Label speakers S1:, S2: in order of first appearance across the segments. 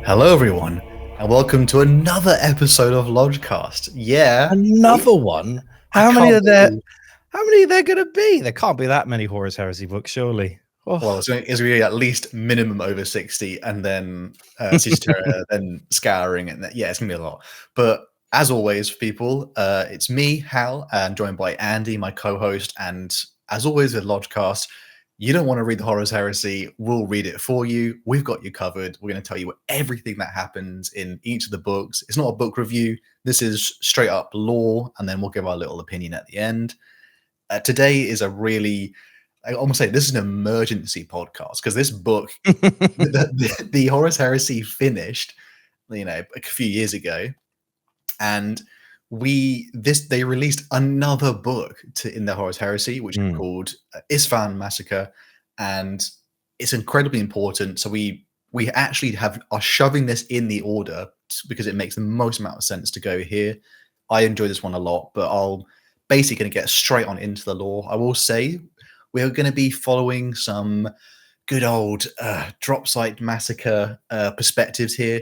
S1: Hello, everyone, and welcome to another episode of Lodgecast. Yeah,
S2: Another one?
S1: I
S2: How many
S1: can't
S2: are there?
S1: believe.
S2: How many are there going to be? There can't be that many Horus Heresy books, surely.
S1: Well,
S2: Oh.
S1: it's going to be at least minimum over 60, and then Terra, then Scouring, and yeah, it's going to be a lot. But as always, people, it's me, Hal, and joined by Andy, my co-host, and as always with Lodgecast, you don't want to read the Horus Heresy, we'll read it for you. We've got you covered. We're going to tell you everything that happens in each of the books. It's not a book review. This is straight up lore, and then we'll give our little opinion at the end. Today is a really, I almost say this is an emergency podcast because this book, the Horus Heresy finished, a few years ago, and they released another book in the Horus Heresy, which is called Isfahan Massacre, and it's incredibly important. So we actually are shoving this in the order because it makes the most amount of sense to go here. I enjoy this one a lot, but I'll basically going to get straight on into the lore. I will say we're going to be following some good old DROPSITE Massacre perspectives here.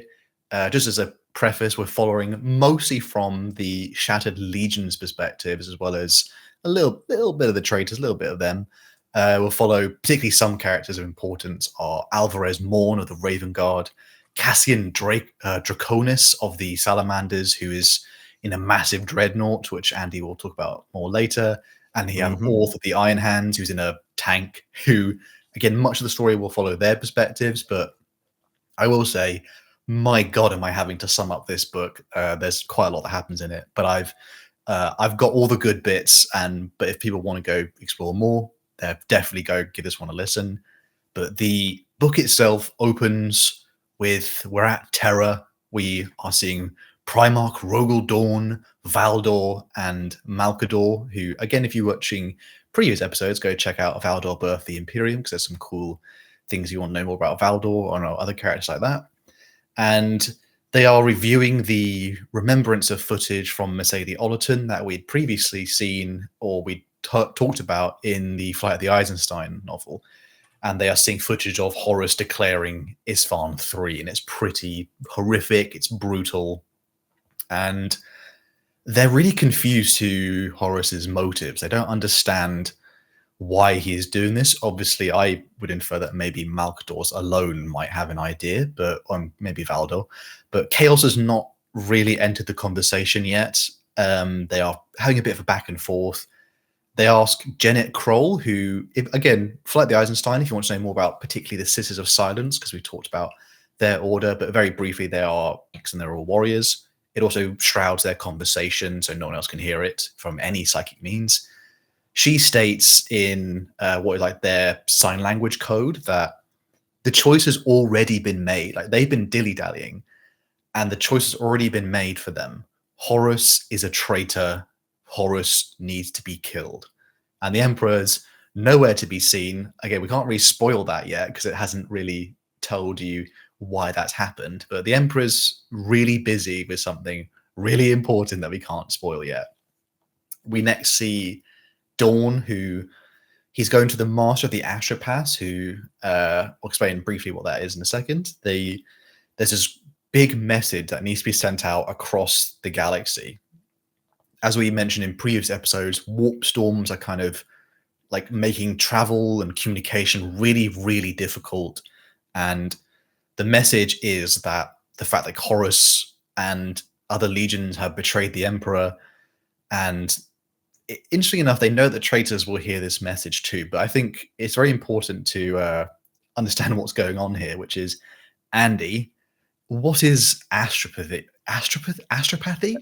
S1: Just as a preface, we're following mostly from the Shattered Legion's perspectives, as well as a little bit of the traitors, a little bit of them. We'll follow particularly some characters of importance are Alvarez Morn of the Raven Guard, Cassian Draconis of the Salamanders, who is in a massive dreadnought, which Andy will talk about more later. And he have Orth of the Iron Hands, who's in a tank, who, again, much of the story will follow their perspectives. But I will say, my God, am I having to sum up this book? There's quite a lot that happens in it, but I've got all the good bits. But if people want to go explore more, definitely go give this one a listen. But the book itself opens with, we're at Terra. We are seeing Primarch Rogel Dawn, Valdor, and Malkador, who, again, if you're watching previous episodes, go check out Valdor Birth the Imperium, because there's some cool things you want to know more about Valdor or other characters like that. And they are reviewing the remembrance of footage from Mercedes Ollerton that we'd previously seen or we talked about in the Flight of the Eisenstein novel. And they are seeing footage of Horus declaring Isfahan 3, and it's pretty horrific, it's brutal. And they're really confused to Horus's motives. They don't understand why he is doing this. Obviously, I would infer that maybe Malkador's alone might have an idea, but maybe Valdor. But Chaos has not really entered the conversation yet. They are having a bit of a back and forth. They ask Janet Kroll, who, again, Flight the Eisenstein, if you want to know more about particularly the Sisters of Silence, because we talked about their order, but very briefly, they're all warriors. It also shrouds their conversation, so no one else can hear it from any psychic means. She states in what is like their sign language code that the choice has already been made. Like, they've been dilly-dallying, and the choice has already been made for them. Horus is a traitor. Horus needs to be killed. And the Emperor's nowhere to be seen. Again, we can't really spoil that yet because it hasn't really told you why that's happened. But the Emperor's really busy with something really important that we can't spoil yet. We next see Dawn, who he's going to the Master of the Astropaths, who I'll explain briefly what that is in a second. There's this big message that needs to be sent out across the galaxy. As we mentioned in previous episodes, warp storms are kind of like making travel and communication really, really difficult. And the message is that the fact that Horus and other legions have betrayed the Emperor, and interesting enough, they know that traitors will hear this message too. But I think it's very important to understand what's going on here, which is, Andy, what is astropathy? Astropathy?
S2: Astropathy,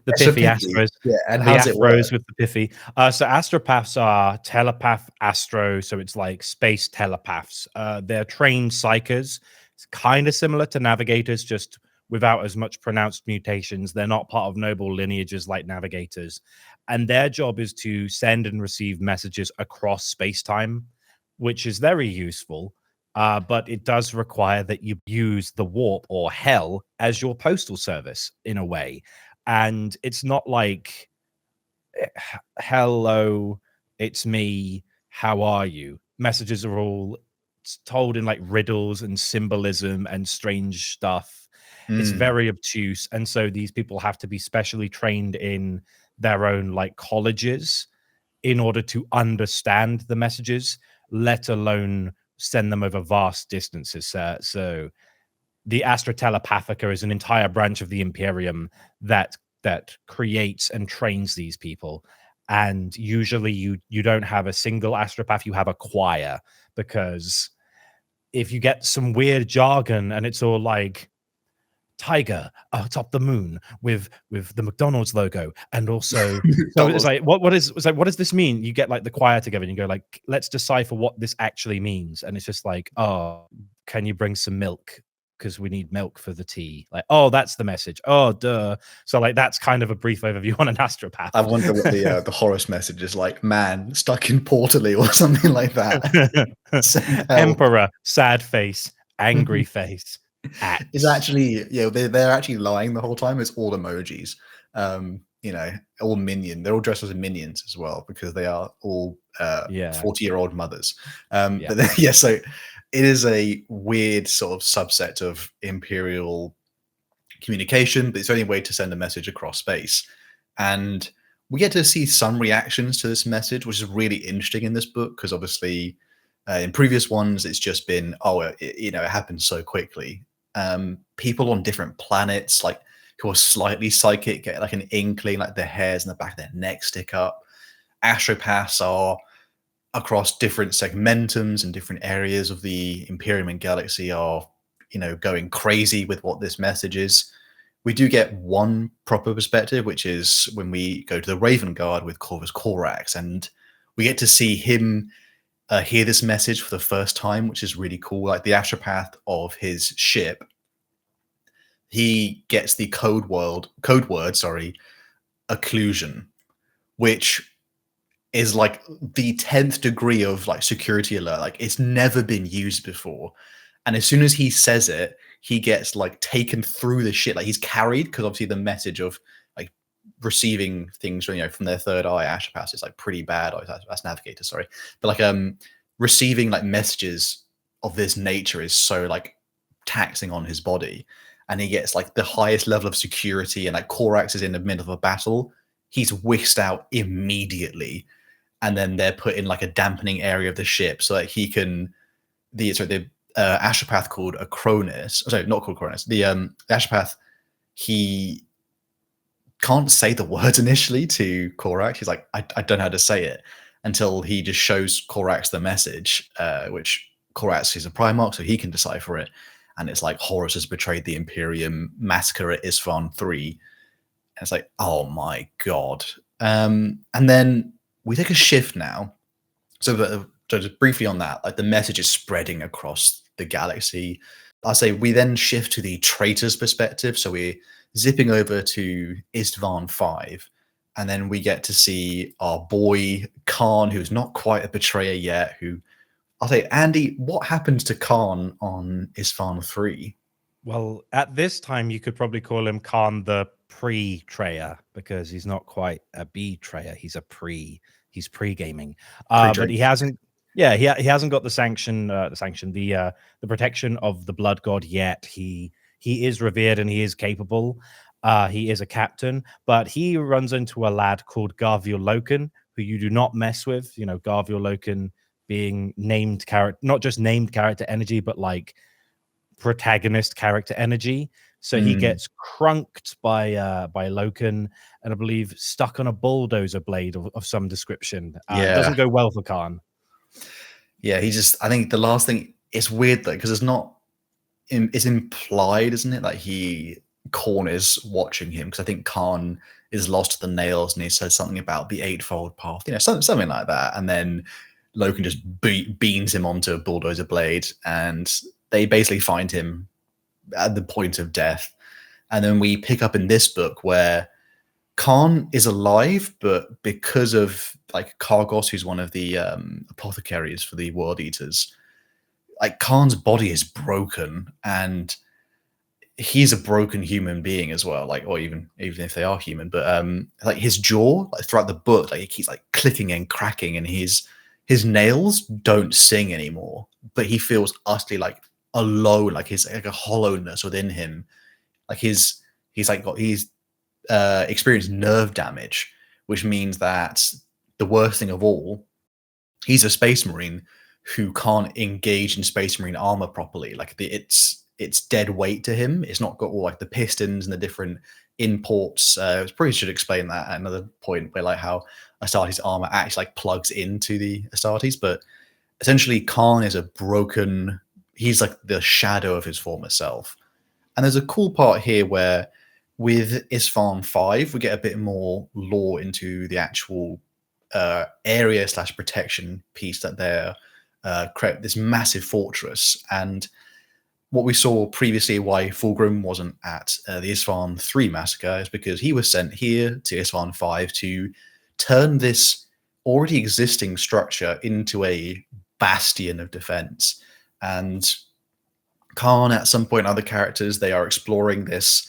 S2: the pithy astros.
S1: Yeah, and
S2: the
S1: how's it work?
S2: Afros with the pithy. So astropaths are telepath astro, so it's like space telepaths. They're trained psychers. It's kind of similar to navigators, just without as much pronounced mutations. They're not part of noble lineages like navigators. And their job is to send and receive messages across space-time, which is very useful. But it does require that you use the warp or hell as your postal service in a way. And it's not like, hello, it's me, how are you? Messages are all told in like riddles and symbolism and strange stuff. It's
S1: Mm.
S2: very obtuse, and so these people have to be specially trained in their own like colleges in order to understand the messages, let alone send them over vast distances. So the Astra Telepathica is an entire branch of the Imperium that creates and trains these people. And usually you don't have a single astropath, you have a choir, because if you get some weird jargon and it's all like tiger atop the moon with the McDonald's logo, and also so it's like what does this mean? You get like the choir together and you go like, let's decipher what this actually means, and it's just like, oh, can you bring some milk? Because we need milk for the tea. Like, oh, that's the message. Oh, duh. So like that's kind of a brief overview on an astropath.
S1: I wonder what the Horus message is like. Man stuck in Portally or something like that.
S2: Emperor, sad face, angry face.
S1: It's actually, yeah, they're actually lying the whole time. It's all emojis. You know, all minion. They're all dressed as minions as well because they are all 40-year-old mothers.
S2: Yeah.
S1: But then, yeah, so it is a weird sort of subset of Imperial communication, but it's the only way to send a message across space. And we get to see some reactions to this message, which is really interesting in this book because obviously in previous ones it's just been, it happened so quickly. People on different planets, like who are slightly psychic, get like an inkling, like their hairs in the back of their neck stick up. Astropaths are across different segmentums and different areas of the Imperium and galaxy are, going crazy with what this message is. We do get one proper perspective, which is when we go to the Raven Guard with Corvus Corax, and we get to see him hear this message for the first time, which is really cool. Like the astropath of his ship, he gets the code word, occlusion, which is like the 10th degree of like security alert. Like it's never been used before. And as soon as he says it, he gets like taken through the shit. Like he's carried, because obviously the message of like receiving things from, from their third eye astropaths is like pretty bad. Oh, that's navigator, sorry. But like receiving like messages of this nature is so like taxing on his body. And he gets like the highest level of security, and like Corax is in the middle of a battle. He's whisked out immediately. And then they're put in like a dampening area of the ship so that he can, the astropath called Acronis, sorry, not called Acronis, the astropath, he can't say the words initially to Corax. He's like, I don't know how to say it, until he just shows Corax the message, which Corax is a Primarch, so he can decipher it. And it's like, Horus has betrayed the Imperium, massacre at Isfahan 3. And it's like, oh my God. And then we take a shift now. So just briefly on that, like the message is spreading across the galaxy. I say we then shift to the traitor's perspective. So we're zipping over to Istvan 5, and then we get to see our boy Khan, who's not quite a betrayer yet. Who I'll say, Andy, what happened to Khan on Istvan 3?
S2: Well, at this time, you could probably call him Khan the pre-trayer, because he's not quite a betrayer. He's a he's pre-gaming. But he hasn't. Yeah, he hasn't got the protection of the blood god yet. He is revered and he is capable. He is a captain, but he runs into a lad called Garviel Loken, who you do not mess with. You know, Garviel Loken being named character, not just named character energy, but like protagonist character energy. So he gets crunked by Loken, and I believe stuck on a bulldozer blade of some description. It doesn't go well for Khan.
S1: Yeah, I think the last thing, it's weird though, because it's implied, isn't it? Like Khorne is watching him, because I think Khan is lost to the nails and he says something about the eightfold path, something like that. And then Loken just beams him onto a bulldozer blade, and they basically find him at the point of death. And then we pick up in this book where Khan is alive, but because of like Kargos, who's one of the apothecaries for the World Eaters, like Khan's body is broken, and he's a broken human being as well. Like, or even if they are human, but like his jaw, like throughout the book, like it keeps like clicking and cracking, and his his nails don't sing anymore, but he feels utterly like alone, like he's like a hollowness within him. Like he's experienced nerve damage, which means that the worst thing of all, he's a space marine who can't engage in space marine armor properly. Like it's dead weight to him. It's not got all like the pistons and the different imports. I probably should explain that at another point, where like how Astartes armor actually like plugs into the Astartes, but essentially Khan is a broken. He's like the shadow of his former self. And there's a cool part here where with Isfahan 5, we get a bit more lore into the actual area / protection piece that they're create this massive fortress. And what we saw previously, why Fulgrim wasn't at the Isfahan 3 massacre, is because he was sent here to Isfahan 5 to turn this already existing structure into a bastion of defense. And Khan, at some point, other characters, they are exploring this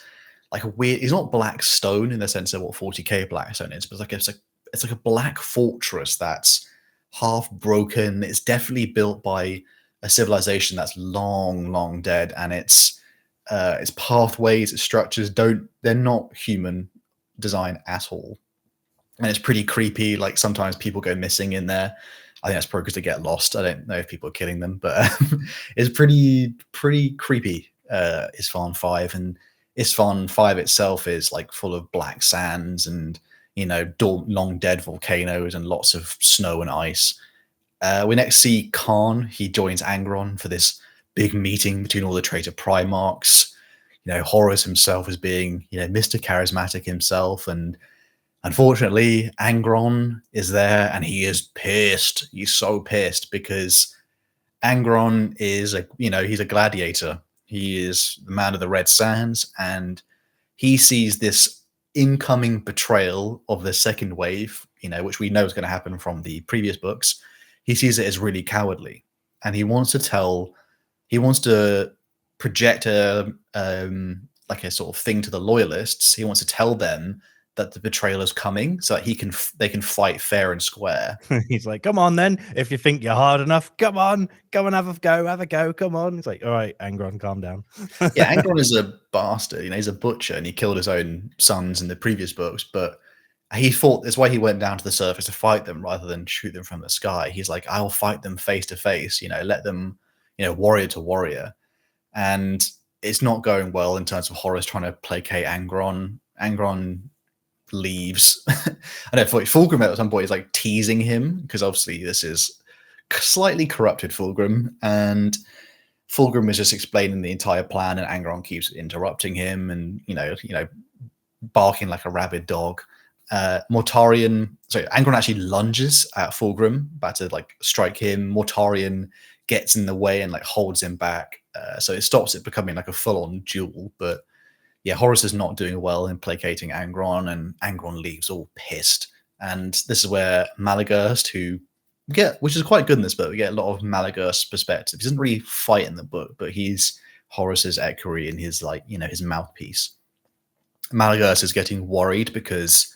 S1: like a weird. It's not black stone in the sense of what 40k black stone is, but it's like a black fortress that's half broken. It's definitely built by a civilization that's long dead, and its pathways, its structures they're not human design at all, and it's pretty creepy. Like sometimes people go missing in there. I think that's probably because they get lost. I don't know if people are killing them, but it's pretty creepy. Isfahan 5, and Isfahan 5 itself is like full of black sands and long dead volcanoes and lots of snow and ice. We next see Khan. He joins Angron for this big meeting between all the traitor Primarchs. Horus himself is being Mr. Charismatic himself, and unfortunately, Angron is there, and he is pissed. He's so pissed because Angron is he's a gladiator. He is the man of the Red Sands, and he sees this incoming betrayal of the second wave, which we know is going to happen from the previous books. He sees it as really cowardly, and he wants to project a like a sort of thing to the loyalists. He wants to tell them that the betrayal is coming, so that they can fight fair and square.
S2: He's like, come on then, if you think you're hard enough, come on, go and have a go, come on. It's like, all right, Angron, calm down.
S1: Yeah, Angron is a bastard. He's a butcher, and he killed his own sons in the previous books, but he thought that's why he went down to the surface to fight them rather than shoot them from the sky. He's like, I'll fight them face to face, let them, warrior to warrior. And it's not going well in terms of Horus trying to placate Angron. Angron leaves. I know Fulgrim at some point is like teasing him, because obviously this is slightly corrupted Fulgrim, and Fulgrim is just explaining the entire plan, and Angron keeps interrupting him and barking like a rabid dog. Angron actually lunges at Fulgrim, about to like strike him. Mortarion gets in the way and like holds him back, so it stops it becoming like a full-on duel. But yeah, Horus is not doing well in placating Angron, and Angron leaves all pissed. And this is where Malagurst, which is quite good in this book, we get a lot of Malagurst's perspective. He doesn't really fight in the book, but he's Horus's equerry and his his mouthpiece. Malagurst is getting worried because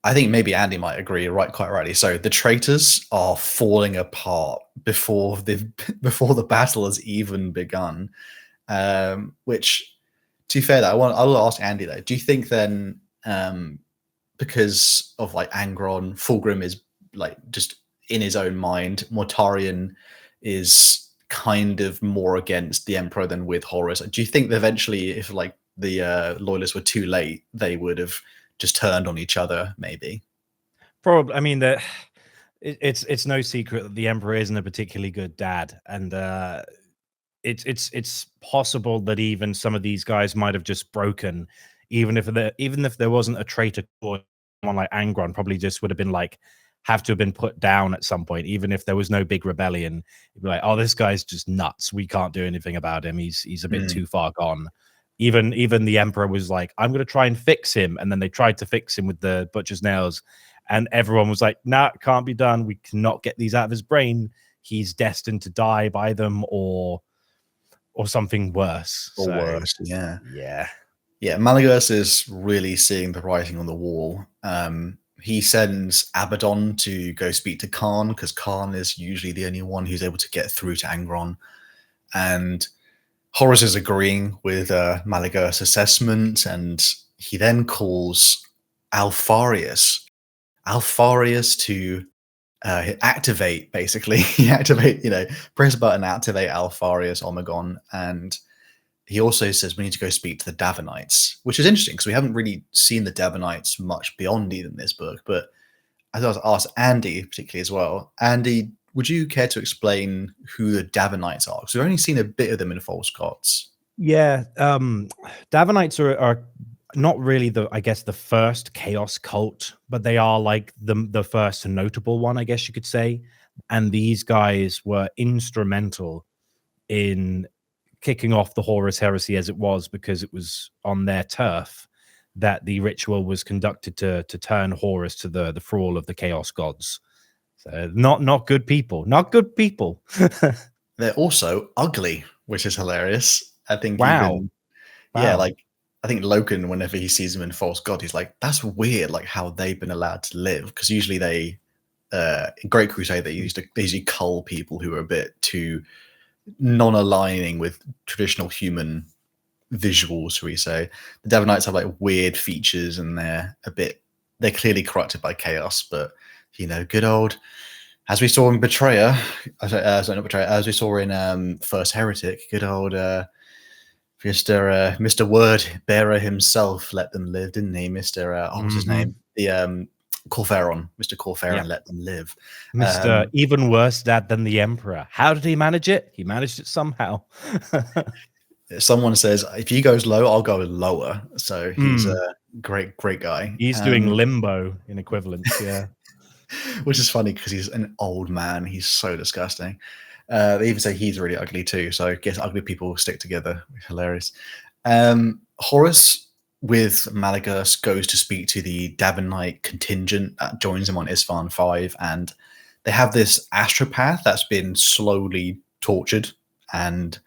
S1: I think maybe Andy might agree, quite rightly. So the traitors are falling apart before the battle has even begun. Which, to be fair, I will ask Andy though. Do you think then, because of like Angron, Fulgrim is like just in his own mind, Mortarion is kind of more against the Emperor than with Horus? Do you think that eventually, if like the loyalists were too late, they would have just turned on each other, maybe?
S2: Probably. I mean, it's no secret that the Emperor isn't a particularly good dad, and it's possible that even some of these guys might have just broken, even if there wasn't a traitor or someone like Angron, probably just would have been like have to have been put down at some point, even if there was no big rebellion. You'd be like, oh, this guy's just nuts. We can't do anything about him. He's a bit too far gone. Even the Emperor was like, I'm going to try and fix him. And then they tried to fix him with the butcher's nails. And everyone was like, nah, it can't be done. We cannot get these out of his brain. He's destined to die by them or something worse. Yeah.
S1: Yeah, Malagurst is really seeing the writing on the wall. he sends Abaddon to go speak to Khan, because Khan is usually the only one who's able to get through to Angron. And Horus is agreeing with Malagur's assessment, and he then calls Alfarius to activate, basically. He activate, press a button, activate Alfarius Omegon, and he also says we need to go speak to the Davanites, which is interesting because we haven't really seen the Davanites much beyond even this book. But as I was asked Andy, particularly as well, Andy, would you care to explain who the Davanites are? Because we've only seen a bit of them in False Gods.
S2: Yeah, Davanites are not really I guess the first chaos cult, but they are like the first notable one, I guess you could say. And these guys were instrumental in kicking off the Horus Heresy as it was, because it was on their turf that the ritual was conducted to turn Horus to the thrall of the Chaos Gods. So not good people. Not good people.
S1: They're also ugly, which is hilarious. I think
S2: Wow.
S1: yeah,
S2: Wow.
S1: like I think Loken, whenever he sees them in False God, he's like, that's weird, like how they've been allowed to live. Because usually they in Great Crusade they usually cull people who are a bit too non-aligning with traditional human visuals, shall we say. The Davanites have like weird features, and they're clearly corrupted by chaos, but good old, as we saw in Betrayer, sorry, not Betrayer, as we saw in First Heretic, good old Mr. Word Bearer himself let them live, didn't he? Mr. What was his name? The Corferon. Mr. Corferon let them live.
S2: Mr. Even worse dad than the Emperor. How did he manage it? He managed it somehow.
S1: Someone says, if he goes low, I'll go lower. So he's a great guy.
S2: He's doing limbo in equivalence, yeah.
S1: Which is funny because he's an old man. He's so disgusting. They even say he's really ugly too. So I guess ugly people stick together. Hilarious. Horus with Malagus goes to speak to the Davenite contingent that joins him on Isfahan 5, and they have this astropath that's been slowly tortured, and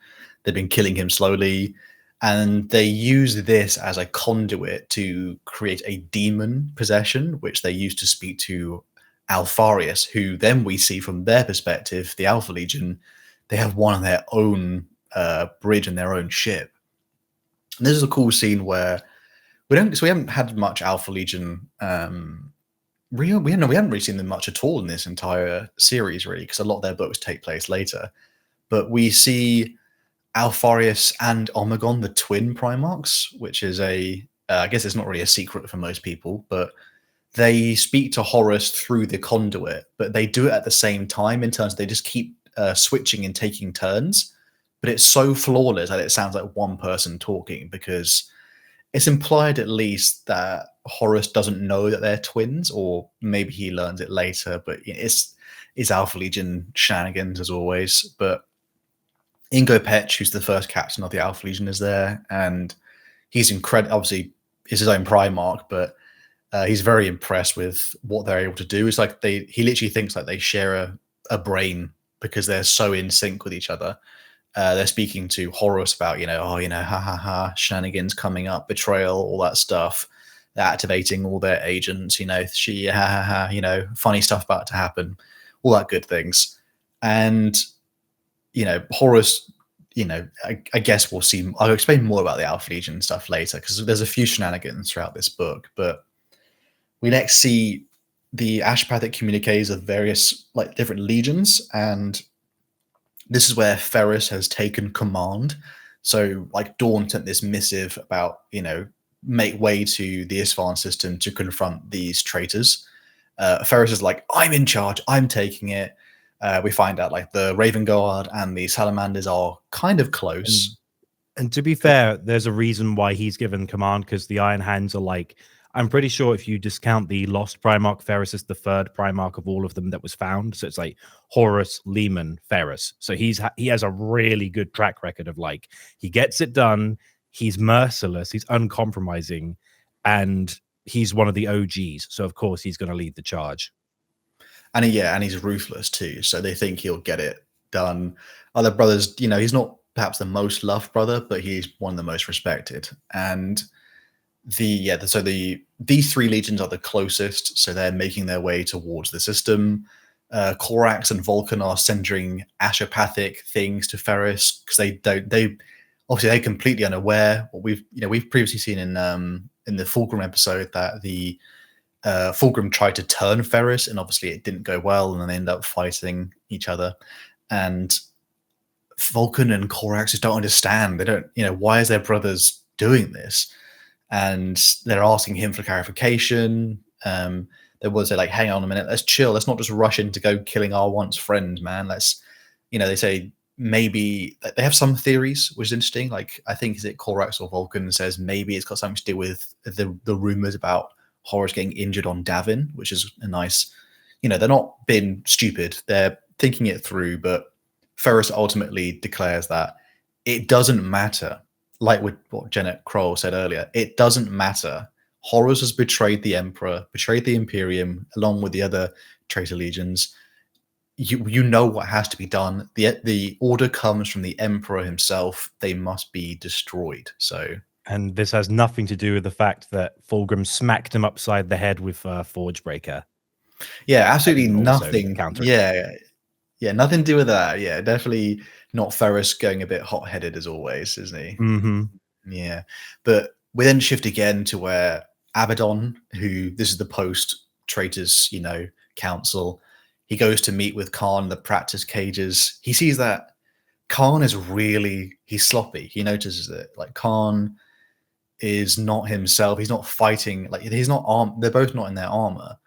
S1: they've been killing him slowly, and they use this as a conduit to create a demon possession, which they use to speak to Alfarius, who then we see from their perspective, the Alpha Legion, they have one on their own bridge and their own ship. And this is a cool scene where we haven't had much Alpha Legion. We haven't really seen them much at all in this entire series, really, because a lot of their books take place later. But we see Alfarius and Omegon, the twin Primarchs, which is I guess it's not really a secret for most people, but they speak to Horus through the conduit, but they do it at the same time in terms of they just keep switching and taking turns. But it's so flawless that it sounds like one person talking, because it's implied at least that Horus doesn't know that they're twins, or maybe he learns it later, but it's Alpha Legion shenanigans as always. But Ingo Petch, who's the first captain of the Alpha Legion, is there, and he's incredible. Obviously, it's his own Primarch, but he's very impressed with what they're able to do. It's like he literally thinks like they share a brain because they're so in sync with each other. They're speaking to Horus about, ha ha ha, shenanigans coming up, betrayal, all that stuff. They're activating all their agents, ha ha ha, funny stuff about to happen, all that good things. And, Horus, I guess we'll see. I'll explain more about the Alpha Legion stuff later, because there's a few shenanigans throughout this book. But we next see the Ashpathic communiques of various different legions, and this is where Ferrus has taken command. So Dawn sent this missive about, make way to the Isfahan system to confront these traitors. Ferrus is like, I'm in charge, I'm taking it. We find out the Raven Guard and the Salamanders are kind of close.
S2: And to be fair, there's a reason why he's given command, because the Iron Hands are I'm pretty sure if you discount the lost Primarch, Ferrus is the third Primarch of all of them that was found. So it's Horus, Lehman, Ferrus. So he has a really good track record of he gets it done. He's merciless. He's uncompromising, and he's one of the OGs. So of course he's going to lead the charge.
S1: And he's ruthless too. So they think he'll get it done. Other brothers, he's not perhaps the most loved brother, but he's one of the most respected. And so these three legions are the closest, so they're making their way towards the system. Korax and Vulcan are sending ashopathic things to Ferris because they obviously they're completely unaware. What we've previously seen in the Fulgrim episode that the Fulgrim tried to turn Ferris, and obviously it didn't go well, and then they end up fighting each other. And Vulcan and Korax just don't understand. They don't, why is their brothers doing this? And they're asking him for clarification. There was like, hang on a minute, let's chill. Let's not just rush into go killing our once friend, man. Let's, they say maybe they have some theories, which is interesting. Like, I think, is it Korax or Vulcan says maybe it's got something to do with the rumors about Horus getting injured on Davin, which is a nice, they're not being stupid. They're thinking it through, but Ferris ultimately declares that it doesn't matter. Like with what Janet Kroll said earlier, it doesn't matter. Horus has betrayed the Emperor, betrayed the Imperium, along with the other traitor legions. You know what has to be done. The order comes from the Emperor himself. They must be destroyed. So,
S2: and this has nothing to do with the fact that Fulgrim smacked him upside the head with Forgebreaker.
S1: Yeah, absolutely nothing. Yeah, nothing to do with that. Yeah, definitely not Ferris going a bit hot-headed as always, isn't he?
S2: Mm-hmm.
S1: Yeah, but we then shift again to where Abaddon, who this is the post-traitors, council, he goes to meet with Khan in the practice cages. He sees that Khan is he's sloppy. He notices it. Like, Khan is not himself. He's not fighting. Like, he's not armed. They're both not in their armor,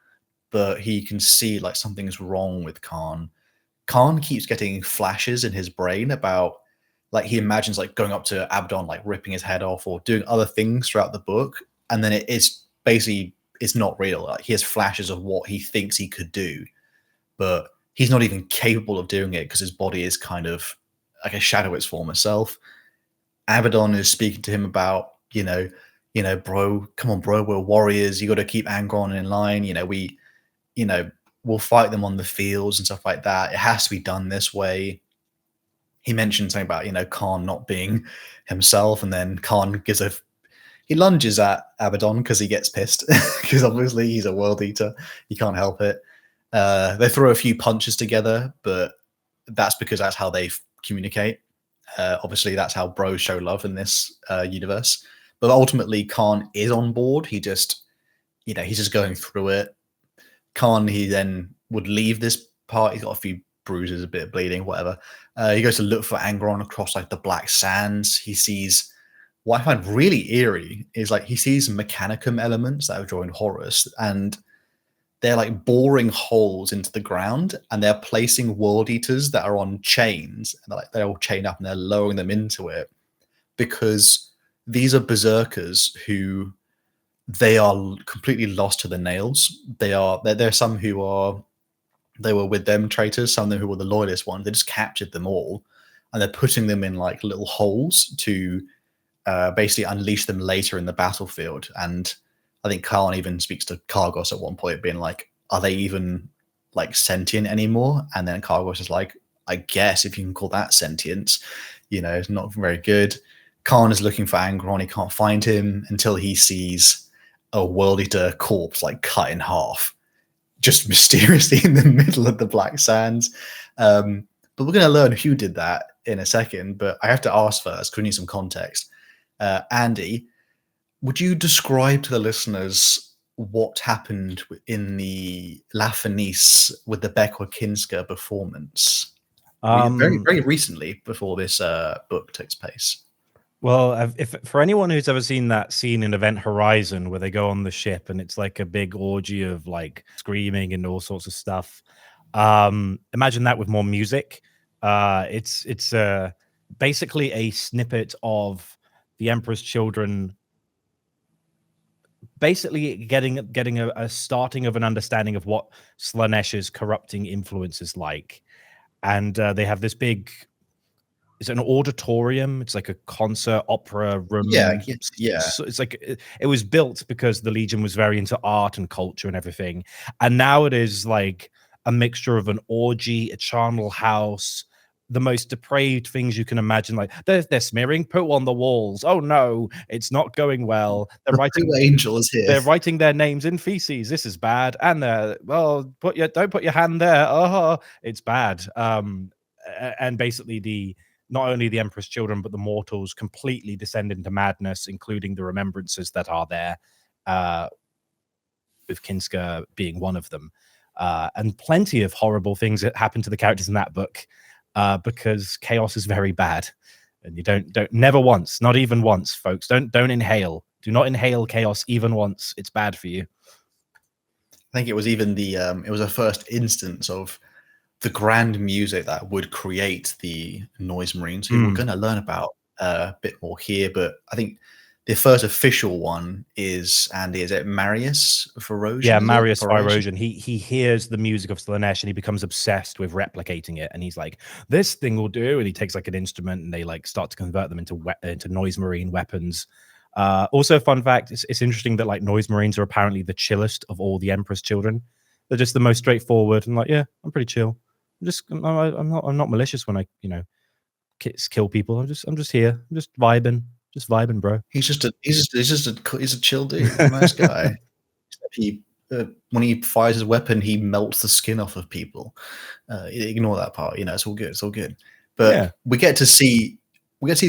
S1: but he can see like something's wrong with Khan. Khan keeps getting flashes in his brain about, like, he imagines like going up to Abaddon, like ripping his head off or doing other things throughout the book, and then it's not real. Like, he has flashes of what he thinks he could do, but he's not even capable of doing it because his body is kind of like a shadow of its former self. Abaddon is speaking to him about, bro, come on, bro, we're warriors. You got to keep Angron in line. We'll fight them on the fields and stuff like that. It has to be done this way. He mentioned something about, Khan not being himself, and then Khan he lunges at Abaddon because he gets pissed because obviously he's a world eater. He can't help it. They throw a few punches together, but that's because that's how they communicate. Obviously, that's how bros show love in this universe. But ultimately, Khan is on board. He just, he's just going through it. Khan, he then would leave this part. He's got a few bruises, a bit of bleeding, whatever. He goes to look for Angron across like the black sands. He sees, what I find really eerie is like he sees mechanicum elements that have joined Horus, and they're like boring holes into the ground, and they're placing world eaters that are on chains, and they're all chained up, and they're lowering them into it because these are berserkers who they are completely lost to the nails. There are some they were with them traitors, some of them who were the loyalist ones. They just captured them all, and they're putting them in like little holes to basically unleash them later in the battlefield. And I think Khan even speaks to Kargos at one point, being like, "Are they even like sentient anymore?" And then Kargos is like, "I guess if you can call that sentience, it's not very good." Khan is looking for Angron. He can't find him until he sees a world eater corpse like cut in half, just mysteriously in the middle of the black sands. But we're going to learn who did that in a second. But I have to ask first, because we need some context. Andy, would you describe to the listeners what happened in the La Fenice with the Becwa Kinska performance? Very, very recently, before this book takes place.
S2: Well, if for anyone who's ever seen that scene in Event Horizon where they go on the ship and it's like a big orgy of like screaming and all sorts of stuff, imagine that with more music. It's basically a snippet of the Emperor's Children basically getting a starting of an understanding of what Slaaneish's corrupting influence is like. And they have this big, it's an auditorium. It's like a concert opera room.
S1: Yeah.
S2: So it's like it was built because the Legion was very into art and culture and everything. And now it is like a mixture of an orgy, a charnel house, the most depraved things you can imagine. Like they're smearing poo on the walls. Oh no, it's not going well. They're
S1: The
S2: writing
S1: poo angel is here.
S2: They're writing their names in feces. This is bad. And don't put your hand there. Oh, it's bad. And basically not only the Emperor's children, but the mortals completely descend into madness, including the remembrances that are there, with Kinska being one of them. And plenty of horrible things that happen to the characters in that book, because chaos is very bad. And you don't never once, not even once, folks. Don't inhale. Do not inhale chaos even once. It's bad for you.
S1: I think it was even it was a first instance of the grand music that would create the noise marines, who we're going to learn about a bit more here. But I think the first official one is it Marius Varosian?
S2: Yeah, Marius Varosian. He hears the music of Slaanesh and he becomes obsessed with replicating it. And he's like, this thing will do. And he takes like an instrument and they like start to convert them into noise marine weapons. Also, fun fact, it's interesting that like noise marines are apparently the chillest of all the Emperor's children. They're just the most straightforward and like, yeah, I'm pretty chill. I'm not malicious when I kill people. I'm just here. I'm just vibing, bro.
S1: He's just a chill dude. He's a nice guy. He when he fires his weapon, he melts the skin off of people. Ignore that part. It's all good. It's all good. But yeah, we get to see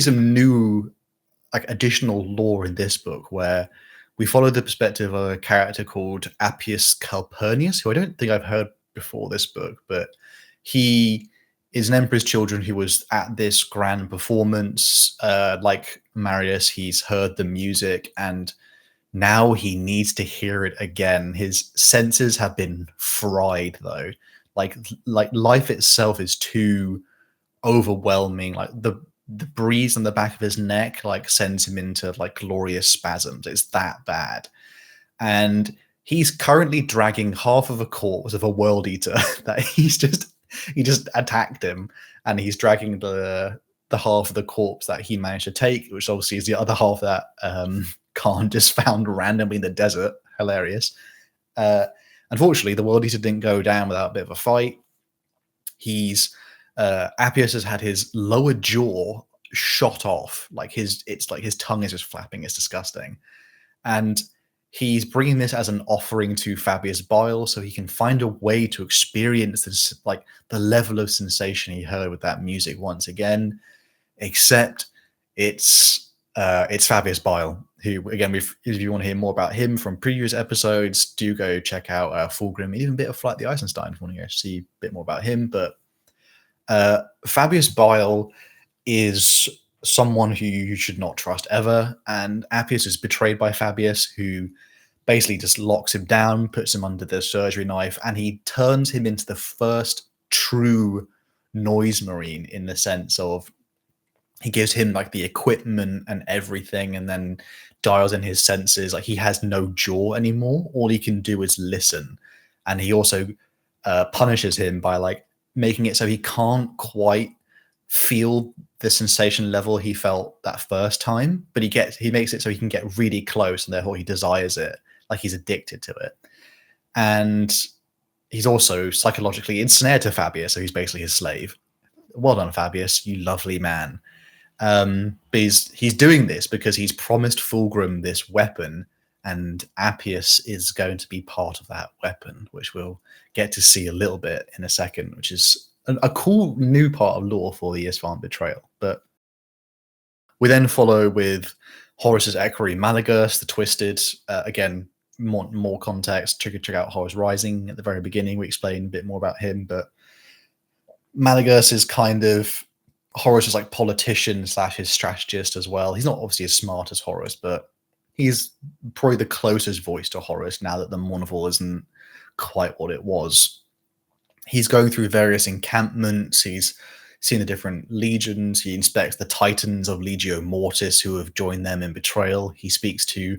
S1: some new, like, additional lore in this book where we follow the perspective of a character called Appius Calpurnius, who I don't think I've heard before this book, but he is an Emperor's children who was at this grand performance. Like Marius, he's heard the music and now he needs to hear it again. His senses have been fried, though. Like life itself is too overwhelming. Like the breeze on the back of his neck like sends him into like glorious spasms. It's that bad. And he's currently dragging half of a corpse of a world eater that he just attacked him, and he's dragging the half of the corpse that he managed to take, which obviously is the other half that Khan just found randomly in the desert. Hilarious. Unfortunately, the world eater didn't go down without a bit of a fight. Appius has had his lower jaw shot off, it's like his tongue is just flapping. It's disgusting, and he's bringing this as an offering to Fabius Bile so he can find a way to experience this, like the level of sensation he heard with that music once again. Except it's Fabius Bile, who, again, if you want to hear more about him from previous episodes, do go check out Fulgrim, even a bit of Flight the Eisenstein if you want to go see a bit more about him. But Fabius Bile is someone who you should not trust ever, and Appius is betrayed by Fabius, who basically just locks him down, puts him under the surgery knife, and he turns him into the first true noise marine, in the sense of he gives him like the equipment and everything, and then dials in his senses. Like, he has no jaw anymore. All he can do is listen. And he also punishes him by like making it so he can't quite feel the sensation level he felt that first time, but he makes it so he can get really close, and therefore he desires it, like he's addicted to it. And he's also psychologically ensnared to Fabius, so he's basically his slave. Well done, Fabius, you lovely man. But he's doing this because he's promised Fulgrim this weapon, and Appius is going to be part of that weapon, which we'll get to see a little bit in a second, which is a cool new part of lore for the Isfahan betrayal. But we then follow with Horus's equerry Malagos, the Twisted. Again, more context. Check out Horus Rising at the very beginning. We explain a bit more about him, but Malagos is kind of Horus's like politician / his strategist as well. He's not obviously as smart as Horus, but he's probably the closest voice to Horus now that the Mournful isn't quite what it was. He's going through various encampments. He's seen the different legions. He inspects the titans of Legio Mortis who have joined them in betrayal. He speaks to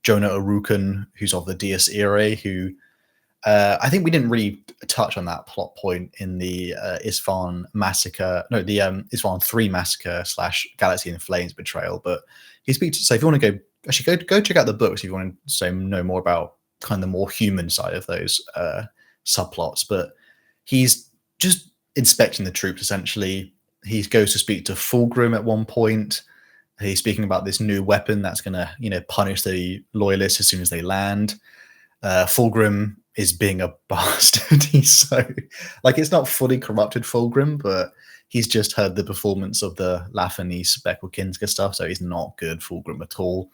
S1: Jonah Arukan, who's of the Dies Irae, who I think we didn't really touch on that plot point in the Isfahan massacre. No, the Isfahan 3 massacre / Galaxy in Flames betrayal. But he speaks. So if you want to go check out the books if you want to know more about kind of the more human side of those subplots. But he's just inspecting the troops essentially. he goes to speak to Fulgrim at one point. He's speaking about this new weapon that's going to, you know, punish the loyalists as soon as they land. Fulgrim is being a bastard. He's so, like, it's not fully corrupted Fulgrim, but he's just heard the performance of the Lafany Specklekinska stuff, so he's not good Fulgrim at all.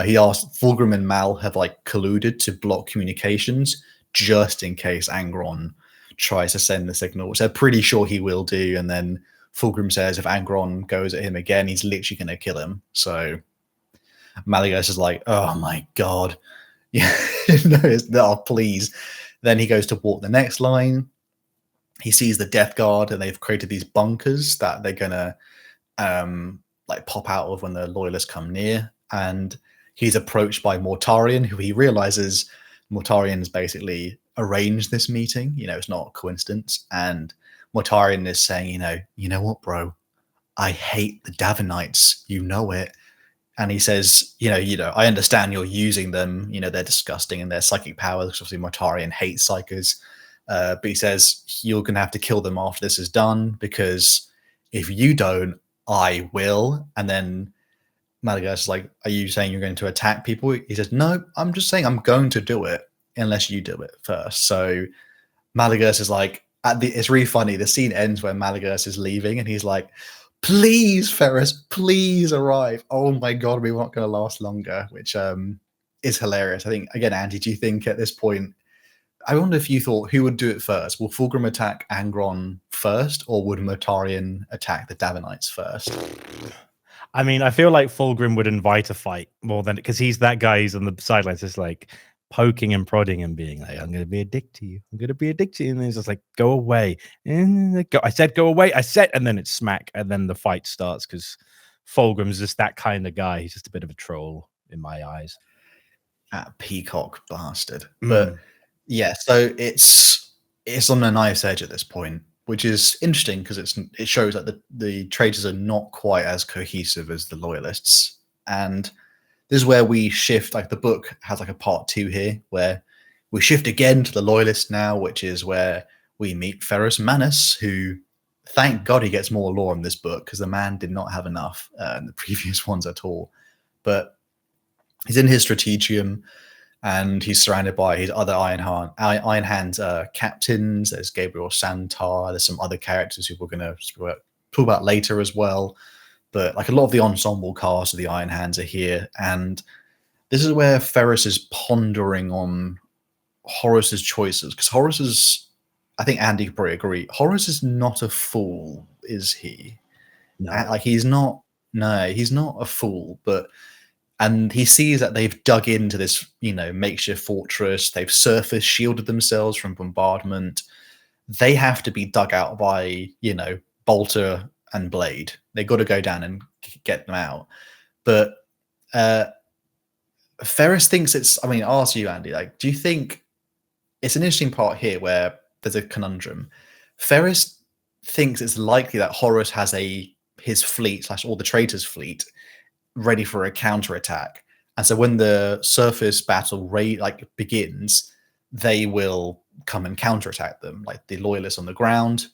S1: He asked, Fulgrim and Mal have like colluded to block communications just in case Angron tries to send the signal, which they're pretty sure he will do. And then Fulgrim says if Angron goes at him again, he's literally going to kill him. So Malagos is like, oh my god. Yeah, no, please. Then he goes to walk the next line. He sees the Death Guard, and they've created these bunkers that they're gonna like pop out of when the loyalists come near. And he's approached by Mortarion, who he realizes Mortarion's basically arranged this meeting. You know, it's not a coincidence. And Mortarion is saying, you know what, bro? I hate the Davinites. You know it. And he says, you know, I understand you're using them. You know, they're disgusting and their psychic powers. Obviously, Mortarion hates psychers. But he says, you're going to have to kill them after this is done, because if you don't, I will. And then Malagos is like, are you saying you're going to attack people? He says, no, I'm just saying I'm going to do it unless you do it first. So Malagos is like, it's really funny. The scene ends where Malagos is leaving and he's like, please, Ferrus, please arrive. Oh my god, we weren't going to last longer, which is hilarious. I think, again, Andy, do you think at this point, I wonder if you thought who would do it first? Will Fulgrim attack Angron first, or would Mortarion attack the Davinites first?
S2: I mean, I feel like Fulgrim would invite a fight more than, because he's that guy who's on the sidelines, just like poking and prodding and being like, I'm going to be a dick to you. I'm going to be a dick to you. And he's just like, go away. And I said, go away. I said, and then it's smack. And then the fight starts, because Fulgrim's just that kind of guy. He's just a bit of a troll in my eyes.
S1: Peacock bastard. But yeah, so it's on a knife's edge at this point, which is interesting because it shows that the traitors are not quite as cohesive as the loyalists. And this is where we shift, like the book has like a part 2 here, where we shift again to the loyalists now, which is where we meet Ferrus Manus, who, thank God he gets more lore in this book, because the man did not have enough in the previous ones at all. But he's in his strategium, and he's surrounded by his other Iron Hand captains. There's Gabriel Santar. There's some other characters who we're going to talk about later as well. But like a lot of the ensemble cast of the Iron Hands are here. And this is where Ferrus is pondering on Horus's choices. Because Horus is, I think Andy could probably agree, Horus is not a fool, is he?
S2: No.
S1: Like he's not a fool, and he sees that they've dug into this, makeshift fortress. They've surface shielded themselves from bombardment. They have to be dug out by, Bolter and Blade. They got to go down and get them out. But Ferrus thinks I'll ask you, Andy, like, do you think it's an interesting part here where there's a conundrum? Ferrus thinks it's likely that Horus has his fleet / all the traitors' fleet ready for a counterattack, and so when the surface battle begins, they will come and counterattack them, like the loyalists on the ground,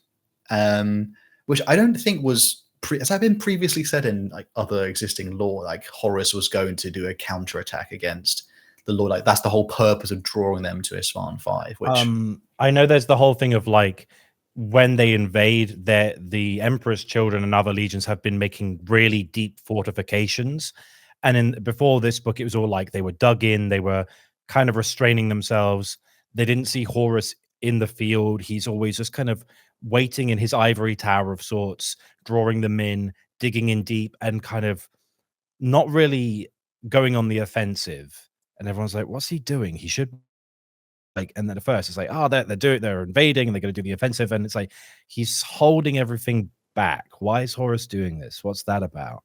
S1: which I don't think has that been previously said in like other existing lore, like Horus was going to do a counterattack against the lore, like that's the whole purpose of drawing them to Isfahan 5. Which
S2: I know there's the whole thing of like, when they invade, the Emperor's children and other legions have been making really deep fortifications. And before this book, it was all like they were dug in, they were kind of restraining themselves. They didn't see Horus in the field. He's always just kind of waiting in his ivory tower of sorts, drawing them in, digging in deep, and kind of not really going on the offensive. And everyone's like, what's he doing? He should. And then at first it's like, oh, they're invading and they're going to do the offensive, and it's like he's holding everything back. Why is Horus doing this? What's that about?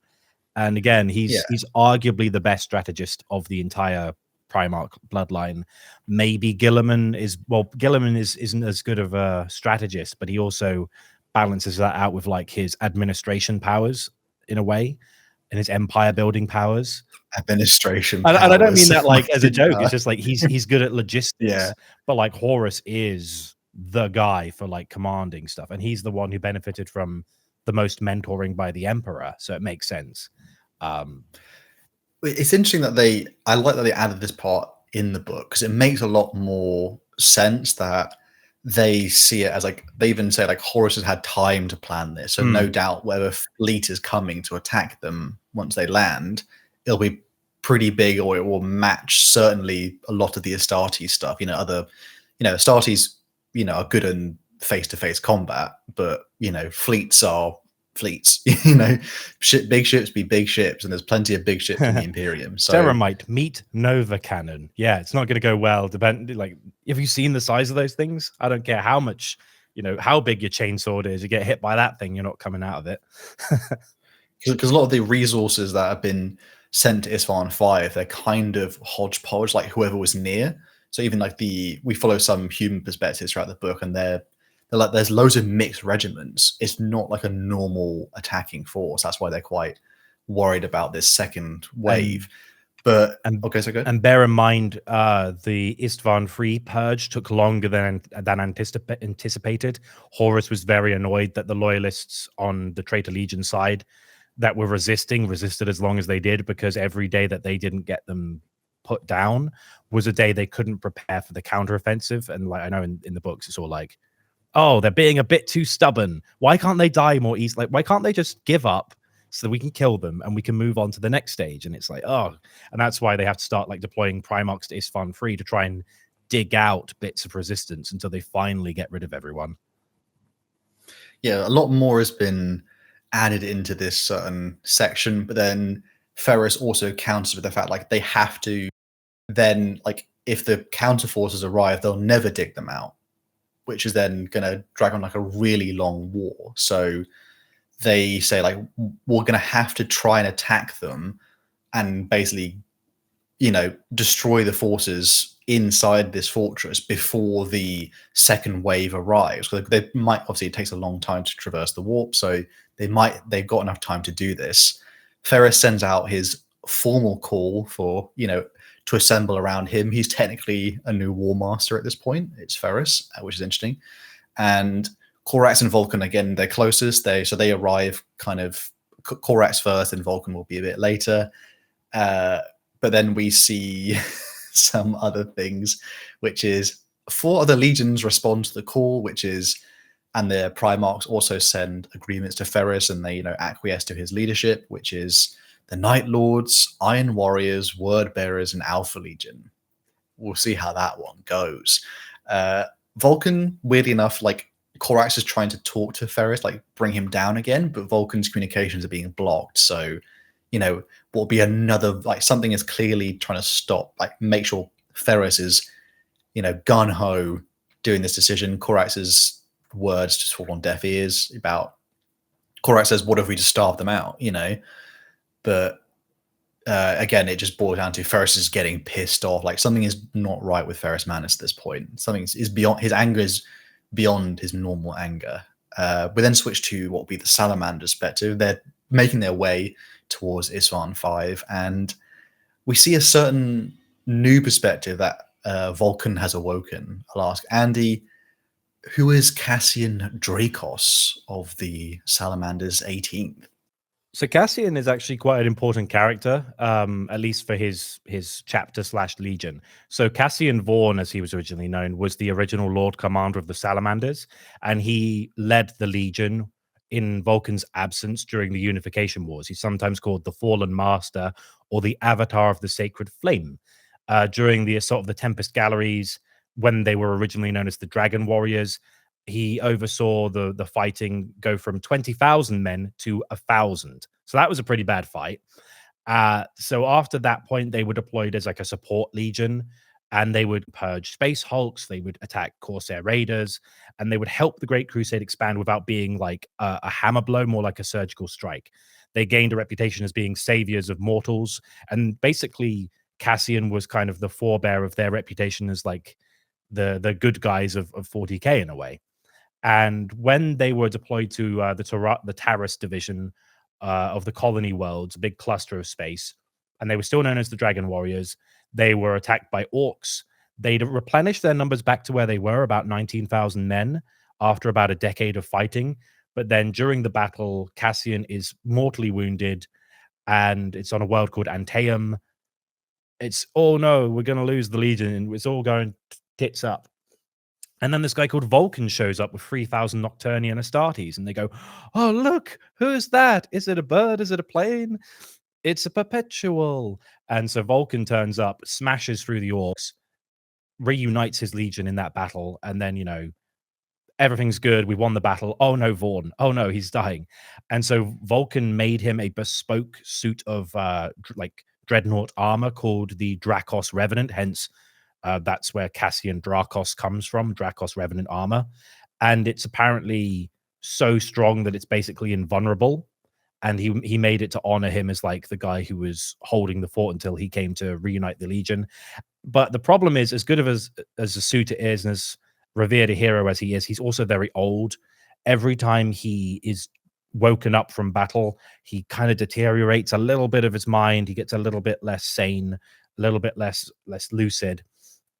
S2: And again, he's arguably the best strategist of the entire Primarch bloodline. Maybe Guilliman isn't as good of a strategist, but he also balances that out with like his administration powers in a way, and his empire building powers.
S1: Administration
S2: and I don't mean that like as a joke. It's just like he's good at logistics. But like Horus is the guy for like commanding stuff, and he's the one who benefited from the most mentoring by the Emperor, so it makes sense.
S1: It's interesting that I like that they added this part in the book, because it makes a lot more sense that they see it as like, they even say like Horus has had time to plan this, so no doubt whatever fleet is coming to attack them once they land, it'll be pretty big, or it will match certainly a lot of the Astartes stuff. Astartes are good in face-to-face combat, but fleets are fleets. Big ships be big ships, and there's plenty of big ships in the Imperium. So
S2: Ceramite meet Nova Cannon. Yeah, it's not going to go well. Like, have you seen the size of those things? I don't care how much, how big your chainsword is. You get hit by that thing, you're not coming out of it.
S1: Because a lot of the resources that have been sent to Isfahan 5, they're kind of hodgepodge, like whoever was near. So even like we follow some human perspectives throughout the book, and they're like, there's loads of mixed regiments. It's not like a normal attacking force. That's why they're quite worried about this second wave. Okay, so good.
S2: And bear in mind, the Istvan Free purge took longer than anticipated. Horus was very annoyed that the loyalists on the Traitor Legion side that were resisted as long as they did, because every day that they didn't get them put down was a day they couldn't prepare for the counteroffensive. And like, I know in the books, it's all like, oh, they're being a bit too stubborn. Why can't they die more easily? Like, why can't they just give up so that we can kill them and we can move on to the next stage? And it's like, oh, and that's why they have to start like deploying Primarchs to Isfahan 3 to try and dig out bits of resistance until they finally get rid of everyone.
S1: Yeah, a lot more has been added into this certain section, but then Ferrus also counters with the fact like they have to then, like, if the counter forces arrive, they'll never dig them out, which is then going to drag on like a really long war. So they say like, we're going to have to try and attack them and basically, destroy the forces inside this fortress before the second wave arrives. They might, obviously it takes a long time to traverse the warp, so they've got enough time to do this. Ferrus sends out his formal call for, to assemble around him. He's technically a new war master at this point. It's Ferrus, which is interesting. And Korax and Vulcan, again, they're closest. So they arrive kind of Korax first, and Vulcan will be a bit later. But then we see some other things, which is 4 other legions respond to the call, and the Primarchs also send agreements to Ferrus, and they, acquiesce to his leadership, which is the Night Lords, Iron Warriors, Word Bearers, and Alpha Legion. We'll see how that one goes. Vulcan, weirdly enough, like, Korax is trying to talk to Ferrus, like bring him down again, but Vulcan's communications are being blocked. So, will be another, like, something is clearly trying to stop, like, make sure Ferrus is, gun-ho doing this decision. Korax's words just fall on deaf ears about, Korax says, what if we just starve them out, But again, it just boils down to Ferrus is getting pissed off. Like, something is not right with Ferrus Manus at this point. Something is beyond, his anger is beyond his normal anger. We then switch to what will be the Salamander perspective. They're making their way towards Isfahan 5, and we see a certain new perspective that Vulcan has awoken. I'll ask Andy, who is Cassian Dracos of the Salamander's 18th?
S2: So Cassian is actually quite an important character, at least for his chapter / legion. So Cassian Vaughn, as he was originally known, was the original Lord Commander of the Salamanders, and he led the legion in Vulcan's absence during the Unification Wars. He's sometimes called the Fallen Master or the Avatar of the Sacred Flame. During the assault of the Tempest Galleries, when they were originally known as the Dragon Warriors, he oversaw the fighting go from 20,000 men to 1,000. So that was a pretty bad fight. So after that point, they were deployed as like a support legion, and they would purge space hulks, they would attack Corsair raiders, and they would help the Great Crusade expand without being like a hammer blow, more like a surgical strike. They gained a reputation as being saviors of mortals, and basically Cassian was kind of the forebear of their reputation as like the good guys of 40k in a way. And when they were deployed to the Taurus division of the colony worlds, a big cluster of space, and they were still known as the Dragon Warriors, they were attacked by orcs. They'd replenished their numbers back to where they were, about 19,000 men, after about a decade of fighting. But then during the battle, Cassian is mortally wounded, and it's on a world called Anteum. It's, oh no, we're going to lose the Legion, and it's all going tits up. And then this guy called Vulcan shows up with 3,000 Nocturnian Astartes, and they go, oh, look, who's that? Is it a bird? Is it a plane? It's a perpetual. And so Vulcan turns up, smashes through the orcs, reunites his legion in that battle, and then, everything's good. We won the battle. Oh no, Vaughn. Oh no, he's dying. And so Vulcan made him a bespoke suit of like dreadnought armor called the Dracos Revenant. Hence, that's where Cassian Dracos comes from, Dracos Revenant armor. And it's apparently so strong that it's basically invulnerable. And he made it to honor him as like the guy who was holding the fort until he came to reunite the Legion. But the problem is, as good of as a suitor is, and as revered a hero as he is, he's also very old. Every time he is woken up from battle, he kind of deteriorates a little bit of his mind. He gets a little bit less sane, a little bit less lucid.